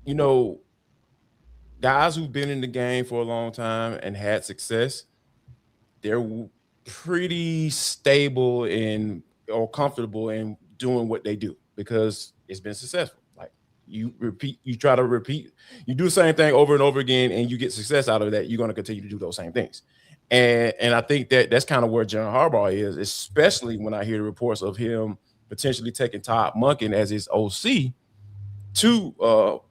you know, guys who've been in the game for a long time and had success, they're pretty stable or comfortable in doing what they do because it's been successful. Like you try to repeat, you do the same thing over and over again, and you get success out of that. You're going to continue to do those same things. And I think that's kind of where John Harbaugh is, especially when I hear the reports of him potentially taking Todd Monken as his OC to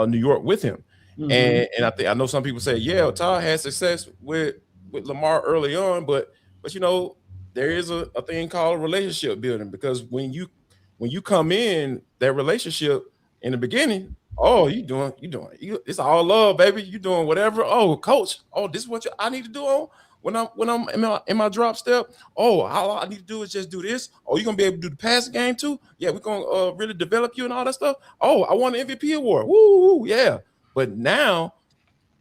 New York with him. Mm-hmm. And I know some people say, yeah, Todd had success with Lamar early on, but you know, there is a thing called relationship building, because when you come in, that relationship in the beginning, oh, it's all love, baby. You doing whatever. Oh, coach, oh, this is what I need to do when I'm in my drop step. Oh, all I need to do is just do this. Oh, you're gonna be able to do the passing game too? Yeah, we're gonna really develop you and all that stuff. Oh, I won the MVP award. Woo, yeah. But now,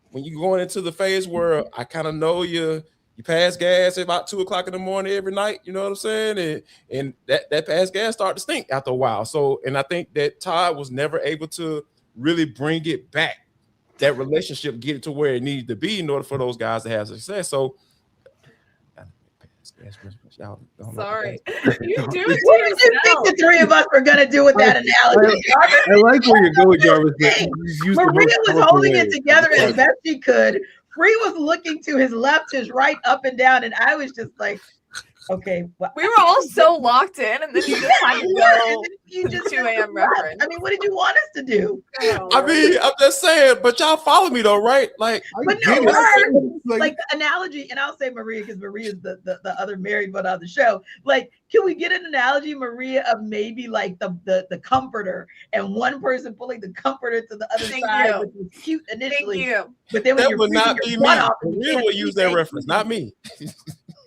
when you're going into the phase where I kind of know you pass gas at about 2:00 in the morning every night, you know what I'm saying? And that pass gas start to stink after a while. So, and I think that Todd was never able to really bring it back, that relationship, get it to where it needed to be in order for those guys to have success. So, sorry, you do it. What did you think the three of us were gonna do with that analogy? I like where you're going, Jarvis. Maria was holding it together as best she could. Free was looking to his left, his right, up and down, and I was just like, okay. Well, we were all so locked in, and then you just had to go. You just 2 a.m. reference. I mean, what did you want us to do? I mean, I'm just saying, but y'all follow me though, right? Like, but no, like the analogy, and I'll say Maria because Maria's the other married one on the show. Like, can we get an analogy, Maria, of maybe like the comforter and one person pulling the comforter to the other side, which was cute initially. But then when that would not be me. Maria would use that reference, not me.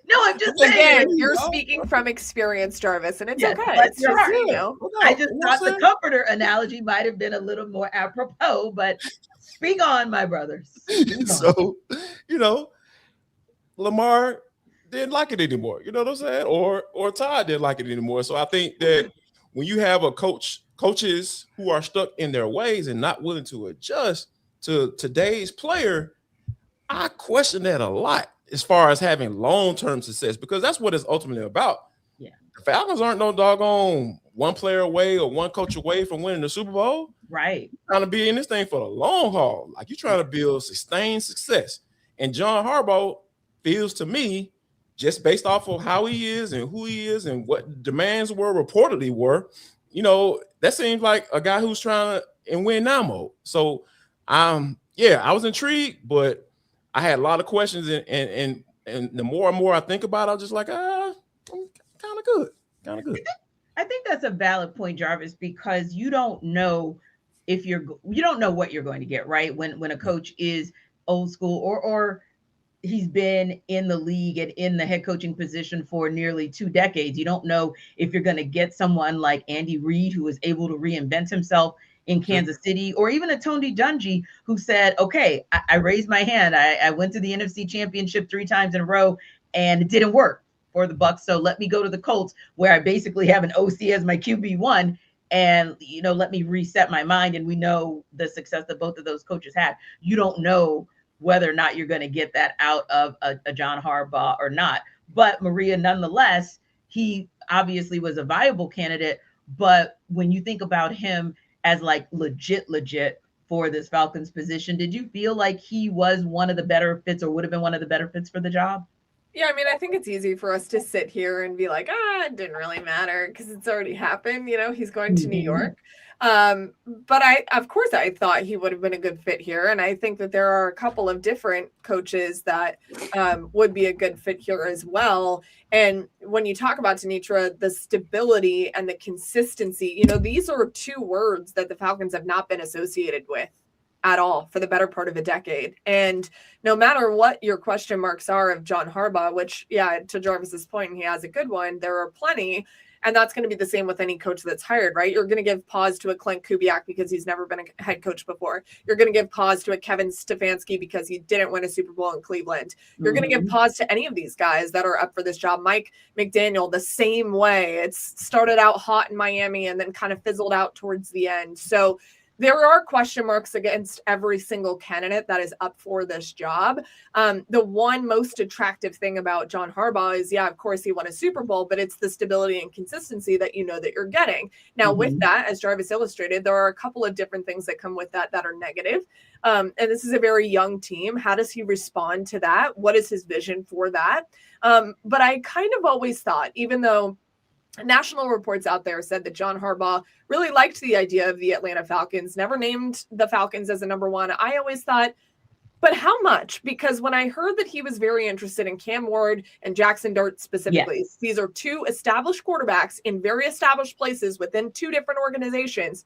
No, I'm just saying. Again, you're speaking from experience, Jarvis, and it's okay. It's just, I just thought the comforter analogy might have been a little more apropos, but speak on, my brothers. So, you know, Lamar didn't like it anymore. You know what I'm saying? Or Todd didn't like it anymore. So I think that when you have coaches who are stuck in their ways and not willing to adjust to today's player, I question that a lot as far as having long-term success, because that's what it's ultimately about. Yeah. The Falcons aren't no doggone one player away or one coach away from winning the Super Bowl. Right. You're trying to be in this thing for the long haul. Like, you're trying to build sustained success. And John Harbaugh feels to me, just based off of how he is and who he is and what demands reportedly were, you know, that seems like a guy who's trying to in win now mode. So, yeah, I was intrigued, but I had a lot of questions, and the more and more I think about it, I'm just like, I'm kind of good. I think that's a valid point, Jarvis, because you don't know you don't know what you're going to get, right? When a coach is old school or he's been in the league and in the head coaching position for nearly 2 decades, you don't know if you're going to get someone like Andy Reid, who is able to reinvent himself in Kansas City, or even a Tony Dungy who said, okay, I raised my hand. I went to the NFC Championship 3 times in a row and it didn't work for the Bucs. So let me go to the Colts, where I basically have an OC as my QB1, and, you know, let me reset my mind. And we know the success that both of those coaches had. You don't know whether or not you're going to get that out of a John Harbaugh or not. But Maria, nonetheless, he obviously was a viable candidate. But when you think about him as like legit for this Falcons position, did you feel like he was one of the better fits or would have been one of the better fits for the job? Yeah, I mean, I think it's easy for us to sit here and be like, it didn't really matter because it's already happened. He's going to New York. But of course, I thought he would have been a good fit here. And I think that there are a couple of different coaches that would be a good fit here as well. And when you talk about Tenitra, the stability and the consistency, these are two words that the Falcons have not been associated with at all for the better part of a decade. And no matter what your question marks are of John Harbaugh, which, to Jarvis's point, and he has a good one, there are plenty. And that's going to be the same with any coach that's hired, right? You're going to give pause to a Clint Kubiak because he's never been a head coach before. You're going to give pause to a Kevin Stefanski because he didn't win a Super Bowl in Cleveland. You're going to give pause to any of these guys that are up for this job. Mike McDaniel, the same way. It's started out hot in Miami and then kind of fizzled out towards the end. So there are question marks against every single candidate that is up for this job. The one most attractive thing about John Harbaugh is, of course, he won a Super Bowl, but it's the stability and consistency that that you're getting. Now, with that, as Jarvis illustrated, there are a couple of different things that come with that are negative. And this is a very young team. How does he respond to that? What is his vision for that? But I kind of always thought, even though national reports out there said that John Harbaugh really liked the idea of the Atlanta Falcons, never named the Falcons as a number one. I always thought, but how much? Because when I heard that he was very interested in Cam Ward and Jackson Dart specifically, these are two established quarterbacks in very established places within two different organizations.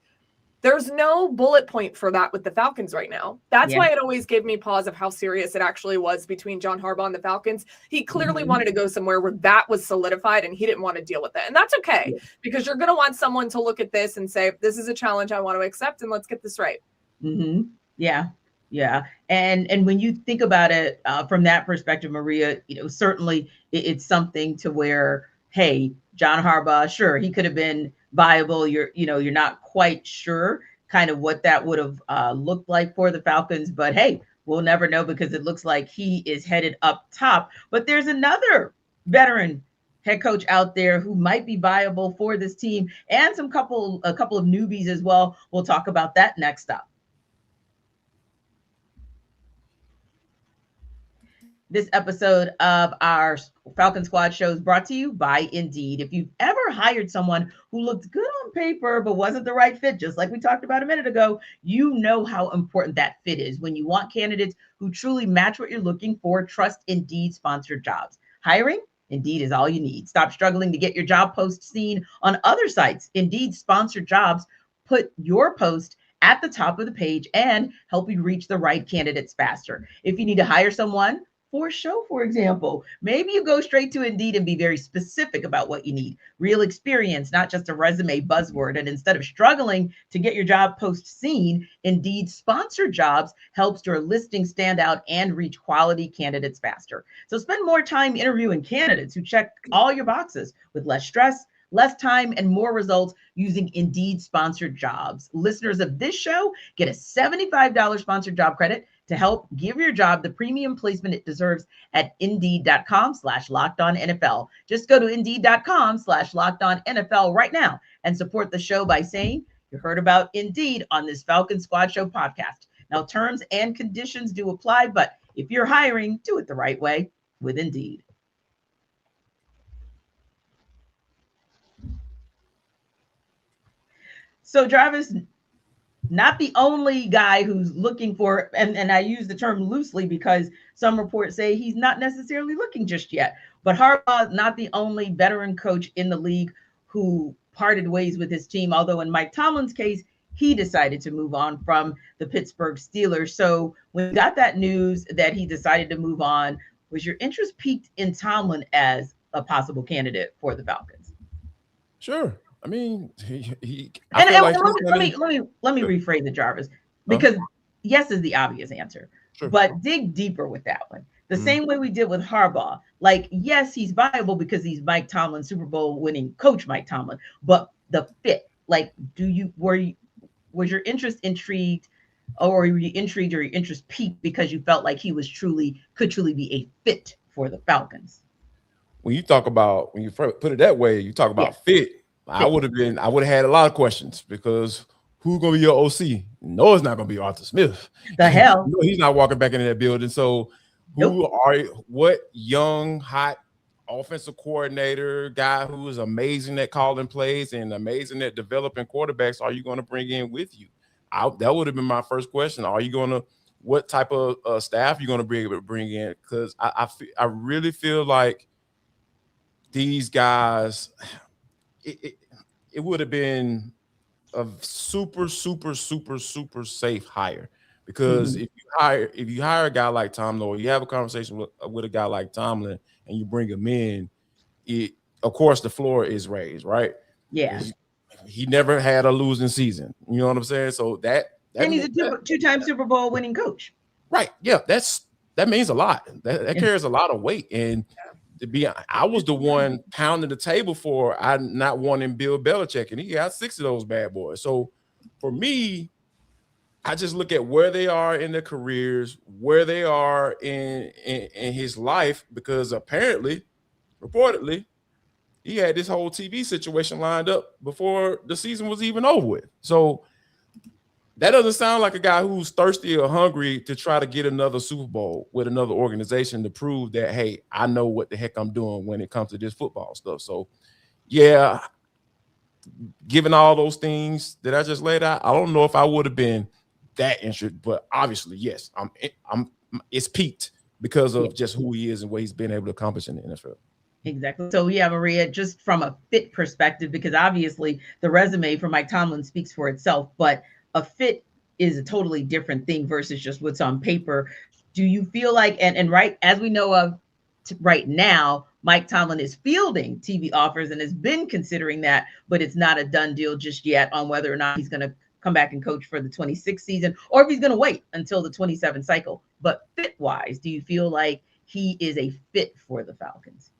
There's no bullet point for that with the Falcons right now. That's why it always gave me pause of how serious it actually was between John Harbaugh and the Falcons. He clearly wanted to go somewhere where that was solidified and he didn't want to deal with it. And that's okay because you're going to want someone to look at this and say, this is a challenge I want to accept and let's get this right. Yeah. And when you think about it from that perspective, Maria, certainly it's something to where, hey, John Harbaugh, sure, he could have been viable. You're not quite sure kind of what that would have looked like for the Falcons, but hey, we'll never know because it looks like he is headed up top. But there's another veteran head coach out there who might be viable for this team and a couple of newbies as well. We'll talk about that next up. This episode of our Falcon Squad show is brought to you by Indeed. If you've ever hired someone who looked good on paper but wasn't the right fit, just like we talked about a minute ago, you know how important that fit is. When you want candidates who truly match what you're looking for, trust Indeed sponsored jobs. Hiring? Indeed is all you need. Stop struggling to get your job post seen on other sites. Indeed sponsored jobs put your post at the top of the page and help you reach the right candidates faster. If you need to hire someone for a show, for example, maybe you go straight to Indeed and be very specific about what you need. Real experience, not just a resume buzzword. And instead of struggling to get your job post seen, Indeed sponsored jobs helps your listing stand out and reach quality candidates faster. So spend more time interviewing candidates who check all your boxes with less stress, less time, and more results using Indeed sponsored jobs. Listeners of this show get a $75 sponsored job credit to help give your job the premium placement it deserves at Indeed.com/LockedOnNFL. Just go to Indeed.com/LockedOnNFL right now and support the show by saying you heard about Indeed on this Falcon Squad Show podcast. Now, terms and conditions do apply, but if you're hiring, do it the right way with Indeed. So, Jarvis, not the only guy who's looking for, and I use the term loosely because some reports say he's not necessarily looking just yet, but Harbaugh, not the only veteran coach in the league who parted ways with his team, although in Mike Tomlin's case, he decided to move on from the Pittsburgh Steelers. So when you got that news that he decided to move on, was your interest piqued in Tomlin as a possible candidate for the Falcons? Sure. I mean, let me rephrase it, Jarvis, because yes is the obvious answer, but dig deeper with that one. The same way we did with Harbaugh. Like, yes, he's viable because he's Mike Tomlin, Super Bowl winning coach Mike Tomlin, but the fit, like, was your interest intrigued, or were you intrigued or your interest piqued because you felt like he was could truly be a fit for the Falcons? when you put it that way, you talk about fit. I would have had a lot of questions because who's gonna be your OC? No, it's not gonna be Arthur Smith. The hell, no, he's not walking back into that building. So what young, hot offensive coordinator guy who is amazing at calling plays and amazing at developing quarterbacks are you going to bring in with you? That would have been my first question. What type of staff are you going to be able to bring in? Because I really feel like these guys, it would have been a super, super, super, super safe hire. Because if you hire a guy like Tomlin, or you have a conversation with a guy like Tomlin and you bring him in, of course the floor is raised, right? Yeah. He never had a losing season. You know what I'm saying? So and he's a two-time Super Bowl winning coach. Right. Yeah, that means a lot. That carries a lot of weight. And I was the one pounding the table for I not wanting Bill Belichick, and he got 6 of those bad boys. So for me, I just look at where they are in their careers, where they are in his life, because reportedly, he had this whole TV situation lined up before the season was even over with. So that doesn't sound like a guy who's thirsty or hungry to try to get another Super Bowl with another organization to prove that, hey, I know what the heck I'm doing when it comes to this football stuff. So, yeah, given all those things that I just laid out, I don't know if I would have been that interested, but obviously, yes, it's peaked because of just who he is and what he's been able to accomplish in the NFL. Exactly. So yeah, Maria, just from a fit perspective, because obviously the resume for Mike Tomlin speaks for itself, but a fit is a totally different thing versus just what's on paper. Do you feel like, and right as we know of right now, Mike Tomlin is fielding TV offers and has been considering that, but it's not a done deal just yet on whether or not he's going to come back and coach for the 26th season, or if he's going to wait until the 27 cycle. But fit-wise, do you feel like he is a fit for the Falcons?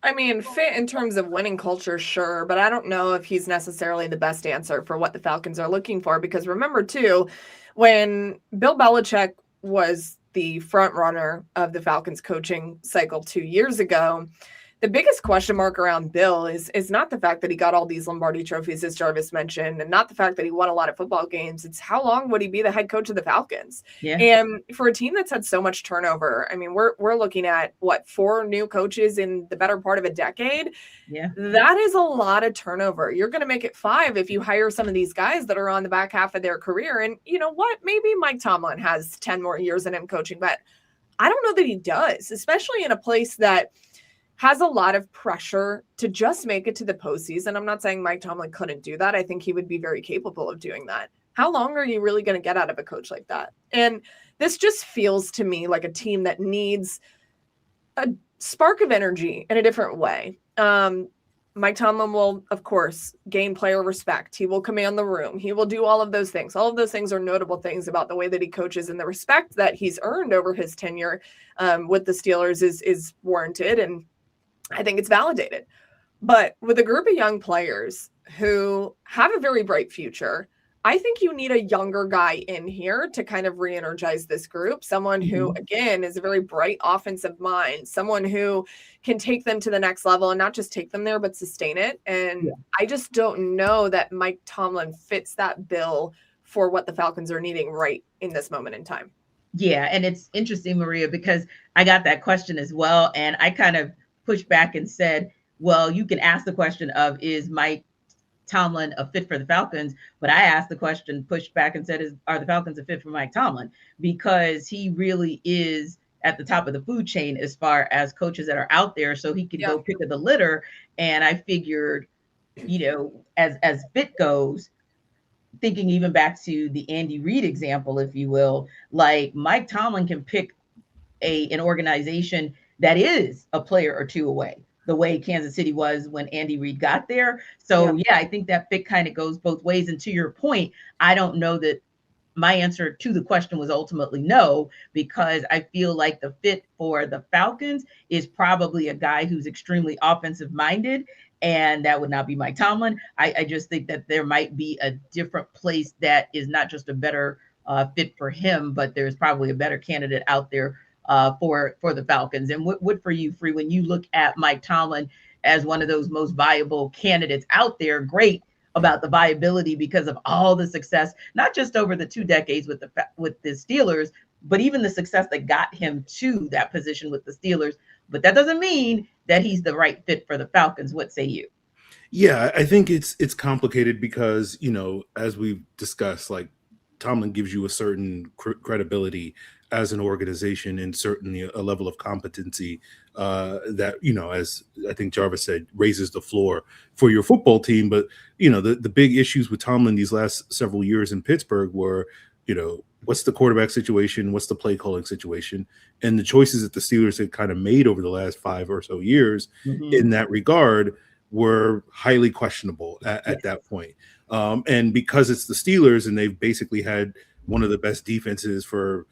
I mean, fit in terms of winning culture, sure, but I don't know if he's necessarily the best answer for what the Falcons are looking for. Because remember, too, when Bill Belichick was the front runner of the Falcons coaching cycle 2 years ago, the biggest question mark around Bill is not the fact that he got all these Lombardi trophies, as Jarvis mentioned, and not the fact that he won a lot of football games. It's how long would he be the head coach of the Falcons? Yeah. And for a team that's had so much turnover, I mean, we're looking at, 4 new coaches in the better part of a decade? Yeah. That is a lot of turnover. You're going to make it 5 if you hire some of these guys that are on the back half of their career. And you know what? Maybe Mike Tomlin has 10 more years in him coaching, but I don't know that he does, especially in a place that has a lot of pressure to just make it to the postseason. I'm not saying Mike Tomlin couldn't do that. I think he would be very capable of doing that. How long are you really going to get out of a coach like that? And this just feels to me like a team that needs a spark of energy in a different way. Mike Tomlin will, of course, gain player respect. He will command the room. He will do all of those things. All of those things are notable things about the way that he coaches, and the respect that he's earned over his tenure with the Steelers is warranted, and I think it's validated. But with a group of young players who have a very bright future, I think you need a younger guy in here to kind of re-energize this group. Someone who, again, is a very bright offensive mind, someone who can take them to the next level and not just take them there, but sustain it. And I just don't know that Mike Tomlin fits that bill for what the Falcons are needing right in this moment in time. Yeah. And it's interesting, Maria, because I got that question as well. And I kind of pushed back and said, well, you can ask the question of, is Mike Tomlin a fit for the Falcons? But I asked the question, pushed back and said, are the Falcons a fit for Mike Tomlin? Because he really is at the top of the food chain as far as coaches that are out there. So he could go pick of the litter. And I figured, as fit goes, thinking even back to the Andy Reid example, if you will, like Mike Tomlin can pick an organization that is a player or two away, the way Kansas City was when Andy Reid got there. So I think that fit kind of goes both ways. And to your point, I don't know that my answer to the question was ultimately no, because I feel like the fit for the Falcons is probably a guy who's extremely offensive minded, and that would not be Mike Tomlin. I just think that there might be a different place that is not just a better fit for him, but there's probably a better candidate out there for the Falcons. And what for you, Free, when you look at Mike Tomlin as one of those most viable candidates out there, great about the viability because of all the success, not just over the 2 decades with the Steelers, but even the success that got him to that position with the Steelers. But that doesn't mean that he's the right fit for the Falcons. What say you? Yeah, I think it's complicated because, as we've discussed, like Tomlin gives you a certain credibility as an organization and certainly a level of competency that, as I think Jarvis said, raises the floor for your football team. But, the big issues with Tomlin these last several years in Pittsburgh were, what's the quarterback situation? What's the play calling situation? And the choices that the Steelers had kind of made over the last 5 or so years in that regard were highly questionable at that point. And because it's the Steelers and they've basically had one of the best defenses for,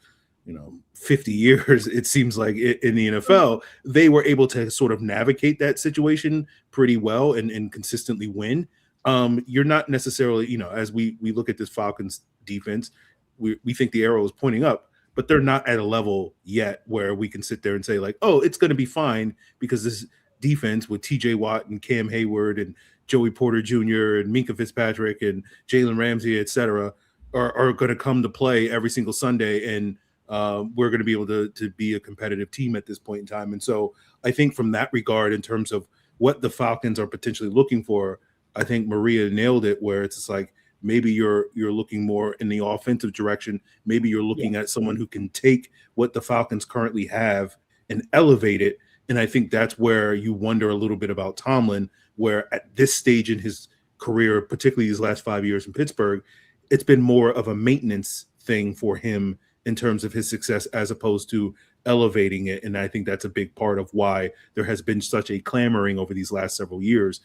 50 years, it seems like, in the NFL, they were able to sort of navigate that situation pretty well and consistently win. You're not necessarily, as we look at this Falcons defense, we think the arrow is pointing up, but they're not at a level yet where we can sit there and say like, oh, it's going to be fine because this defense with TJ Watt and Cam Hayward and Joey Porter Jr. and Minkah Fitzpatrick and Jalen Ramsey, et cetera, are going to come to play every single Sunday. And we're going to be able to be a competitive team at this point in time. And so I think from that regard, in terms of what the Falcons are potentially looking for, I think Maria nailed it, where it's just like, maybe you're looking more in the offensive direction. Maybe you're looking at someone who can take what the Falcons currently have and elevate it. And I think that's where you wonder a little bit about Tomlin, where at this stage in his career, particularly these last 5 years in Pittsburgh, it's been more of a maintenance thing for him in terms of his success as opposed to elevating it. And I think that's a big part of why there has been such a clamoring over these last several years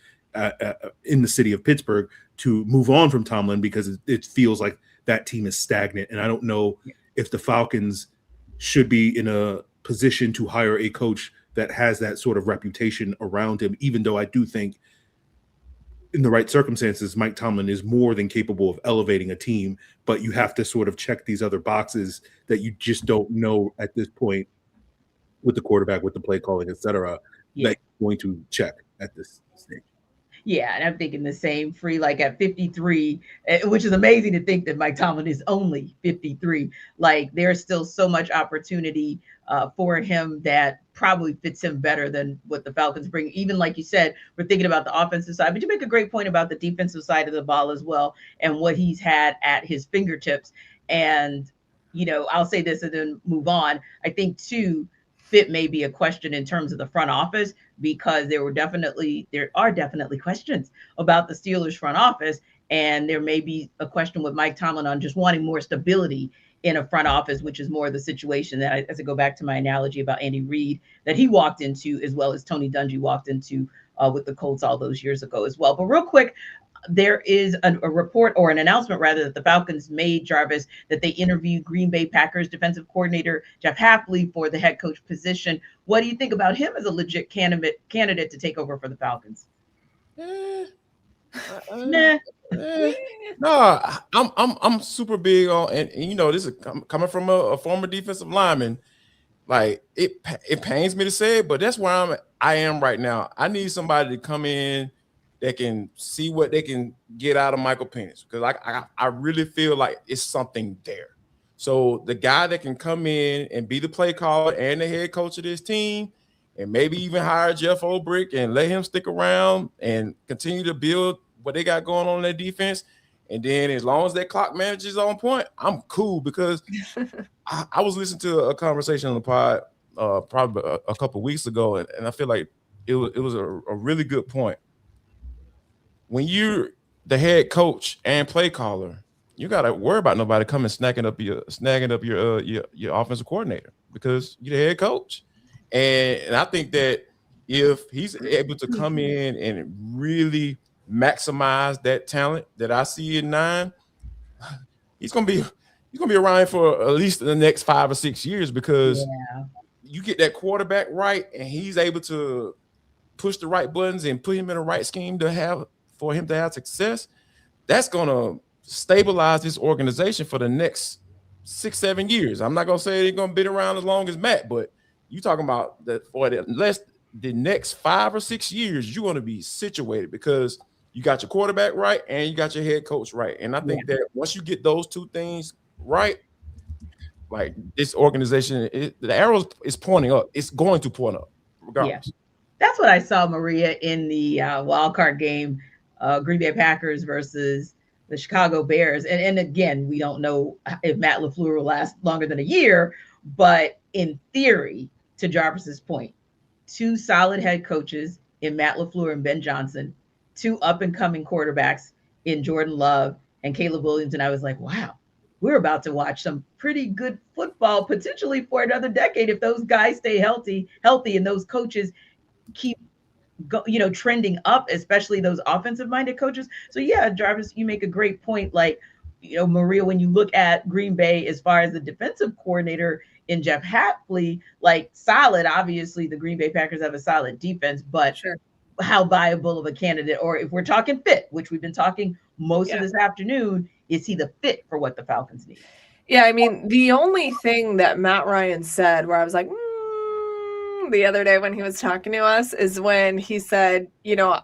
in the city of Pittsburgh to move on from Tomlin, because it feels like that team is stagnant. And I don't know if the Falcons should be in a position to hire a coach that has that sort of reputation around him, even though I do think in the right circumstances, Mike Tomlin is more than capable of elevating a team, but you have to sort of check these other boxes that you just don't know at this point with the quarterback, with the play calling, et cetera, that you're going to check at this stage. Yeah, and I'm thinking the same, Free, like at 53, which is amazing to think that Mike Tomlin is only 53. Like there's still so much opportunity for him that probably fits him better than what the Falcons bring. Even like you said, we're thinking about the offensive side, but you make a great point about the defensive side of the ball as well and what he's had at his fingertips. And, I'll say this and then move on. I think too, fit may be a question in terms of the front office, because there are definitely questions about the Steelers front office. And there may be a question with Mike Tomlin on just wanting more stability in a front office, which is more the situation that, as I go back to my analogy about Andy Reid, that he walked into, as well as Tony Dungy walked into with the Colts all those years ago as well. But real quick, there is a report, or an announcement rather, that the Falcons made, Jarvis, that they interviewed Green Bay Packers defensive coordinator Jeff Hafley for the head coach position. What do you think about him as a legit candidate to take over for the Falcons? No, I'm super big on, and this is coming from a former defensive lineman. Like it pains me to say it, but that's where I am right now. I need somebody to come in that can see what they can get out of Michael Penix, because I really feel like it's something there. So the guy that can come in and be the play caller and the head coach of this team, and maybe even hire Jeff Olbrich and let him stick around and continue to build what they got going on in their defense. And then as long as that clock manager's on point, I'm cool, because I was listening to a conversation on the pod probably a couple of weeks ago, and I feel like it was a really good point. When you're the head coach and play caller, you got to worry about nobody coming snagging up your offensive coordinator, because you're the head coach. And I think that if he's able to come in and really maximize that talent that I see in 9, he's gonna be around for at least the next 5 or 6 years, because you get that quarterback right and he's able to push the right buttons and put him in the right scheme for him to have success. That's gonna stabilize this organization for the next 6-7 years. I'm not gonna say they're gonna be around as long as Matt, but you talking about that for the next 5 or 6 years, you're gonna be situated because you got your quarterback right and you got your head coach right. And I think that once you get those two things right, like this organization, the arrow is pointing up. It's going to point up, regardless. Yeah. That's what I saw, Maria, in the wild card game, Green Bay Packers versus the Chicago Bears. And again, we don't know if Matt LaFleur will last longer than a year, but in theory, to Jarvis's point, 2 solid head coaches in Matt LaFleur and Ben Johnson, 2 up-and-coming quarterbacks in Jordan Love and Caleb Williams. And I was like, wow, we're about to watch some pretty good football potentially for another decade if those guys stay healthy, and those coaches keep trending up, especially those offensive-minded coaches. So yeah, Jarvis, you make a great point. Like, Maria, when you look at Green Bay as far as the defensive coordinator in Jeff Hafley, like solid. Obviously, the Green Bay Packers have a solid defense, but how viable of a candidate, or if we're talking fit, which we've been talking most of this afternoon, is he the fit for what the Falcons need? Yeah, I mean, the only thing that Matt Ryan said where I was like, the other day when he was talking to us is when he said,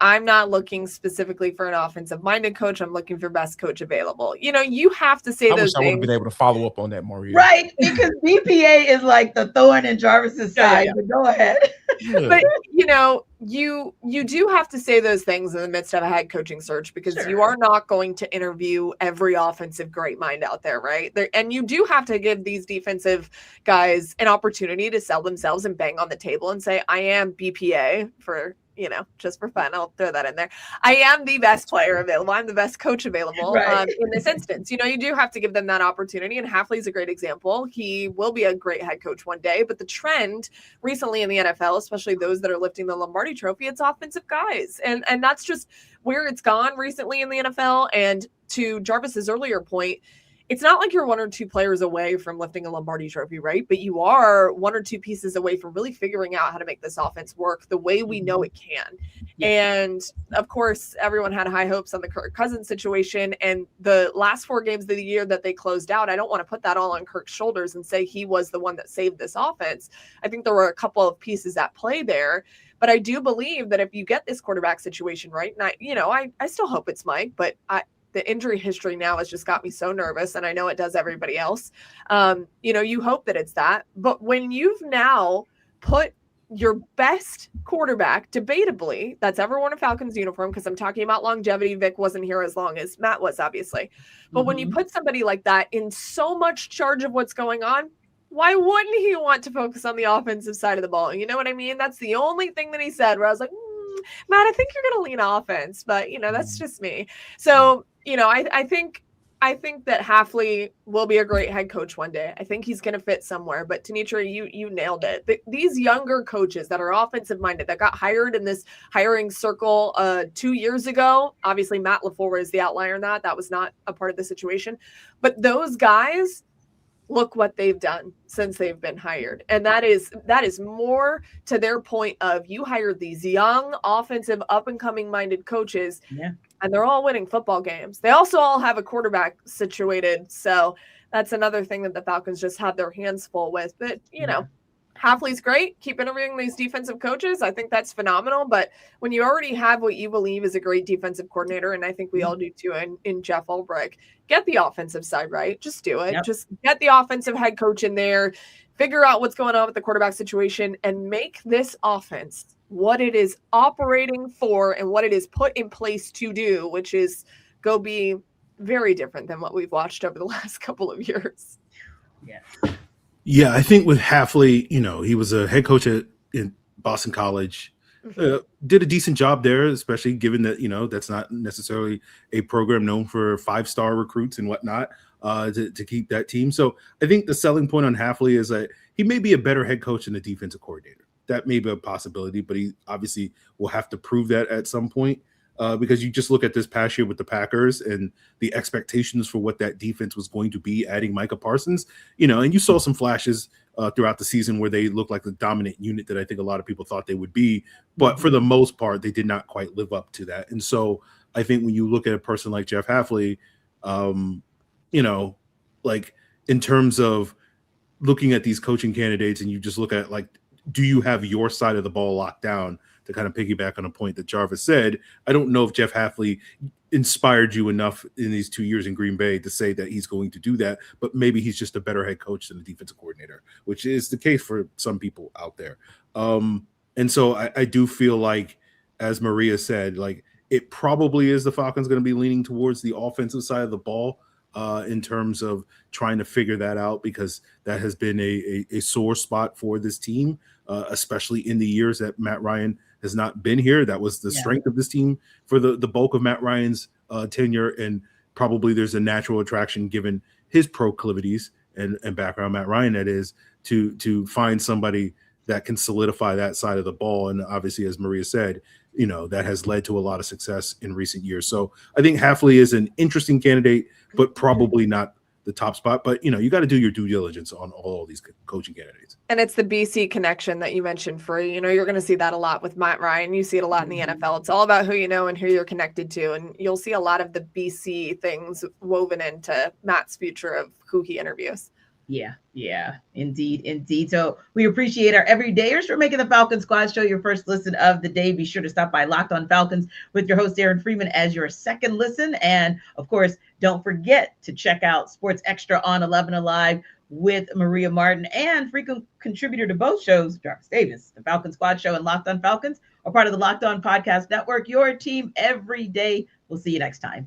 I'm not looking specifically for an offensive-minded coach. I'm looking for best coach available. You have to say those things. I would have been able to follow up on that, Maria. Right, because BPA is like the thorn in Jarvis's side. But go ahead. But, you do have to say those things in the midst of a head coaching search because you are not going to interview every offensive great mind out there, right? And you do have to give these defensive guys an opportunity to sell themselves and bang on the table and say, I am BPA for, just for fun. I'll throw that in there. I am the best player available. I'm the best coach available in this instance. You do have to give them that opportunity. And Hafley's a great example. He will be a great head coach one day. But the trend recently in the NFL, especially those that are lifting the Lombardi Trophy, it's offensive guys. And that's just where it's gone recently in the NFL. And to Jarvis's earlier point, it's not like you're 1 or 2 players away from lifting a Lombardi Trophy, right? But you are 1 or 2 pieces away from really figuring out how to make this offense work the way we know it can. And of course, everyone had high hopes on the Kirk Cousins situation. And the last 4 games of the year that they closed out, I don't want to put that all on Kirk's shoulders and say he was the one that saved this offense. I think there were a couple of pieces at play there. But I do believe that if you get this quarterback situation right, and I still hope it's Mike, but the injury history now has just got me so nervous, and I know it does everybody else. You hope that it's that. But when you've now put your best quarterback, debatably, that's ever worn a Falcons uniform, because I'm talking about longevity. Vic wasn't here as long as Matt was, obviously. But when you put somebody like that in so much charge of what's going on, why wouldn't he want to focus on the offensive side of the ball? You know what I mean? That's the only thing that he said where I was like, Matt, I think you're going to lean offense, but that's just me. So, I think that Hafley will be a great head coach one day. I think he's going to fit somewhere. But Tenitra, you nailed it. These younger coaches that are offensive minded that got hired in this hiring circle 2 years ago. Obviously, Matt LaFleur is the outlier in that. That was not a part of the situation. But those guys, look what they've done since they've been hired. And that is more to their point of you hired these young offensive up and coming minded coaches and they're all winning football games. They also all have a quarterback situated. So that's another thing that the Falcons just had their hands full with. But, Hafley's great. Keep interviewing these defensive coaches. I think that's phenomenal. But when you already have what you believe is a great defensive coordinator, and I think we all do too in Jeff Ulbrich, get the offensive side right. Just do it. Just get the offensive head coach in there, figure out what's going on with the quarterback situation, and make this offense what it is operating for and what it is put in place to do, which is go be very different than what we've watched over the last couple of years. Yeah, I think with Hafley, he was a head coach in Boston College, did a decent job there, especially given that, that's not necessarily a program known for 5-star recruits and whatnot to keep that team. So I think the selling point on Hafley is that he may be a better head coach than a defensive coordinator. That may be a possibility, but he obviously will have to prove that at some point. Because you just look at this past year with the Packers and the expectations for what that defense was going to be, adding Micah Parsons, and you saw some flashes throughout the season where they looked like the dominant unit that I think a lot of people thought they would be. But for the most part, they did not quite live up to that. And so I think when you look at a person like Jeff Hafley, in terms of looking at these coaching candidates, and you just look at, like, do you have your side of the ball locked down? To kind of piggyback on a point that Jarvis said, I don't know if Jeff Hafley inspired you enough in these 2 years in Green Bay to say that he's going to do that, but maybe he's just a better head coach than the defensive coordinator, which is the case for some people out there. And so I do feel like, as Maria said, like, it probably is the Falcons going to be leaning towards the offensive side of the ball in terms of trying to figure that out, because that has been a sore spot for this team, especially in the years that Matt Ryan has not been here. That was the strength of this team for the bulk of Matt Ryan's tenure, and probably there's a natural attraction, given his proclivities and background, Matt Ryan, that is, to find somebody that can solidify that side of the ball. And obviously, as Maria said, that has led to a lot of success in recent years. So I think Hafley is an interesting candidate, but probably not the top spot. But, you got to do your due diligence on all these coaching candidates. And it's the BC connection that you mentioned, Free. You're going to see that a lot with Matt Ryan. You see it a lot in the NFL. It's all about who you know and who you're connected to. And you'll see a lot of the BC things woven into Matt's future of who he interviews. Yeah, indeed. So we appreciate our everydayers for making the Falcon Squad Show your first listen of the day. Be sure to stop by Locked On Falcons with your host, Aaron Freeman, as your second listen. And of course, don't forget to check out Sports Extra on 11 Alive with Maria Martin, and frequent contributor to both shows, Jarvis Davis. The Falcon Squad Show and Locked On Falcons are part of the Locked On Podcast Network, your team every day. We'll see you next time.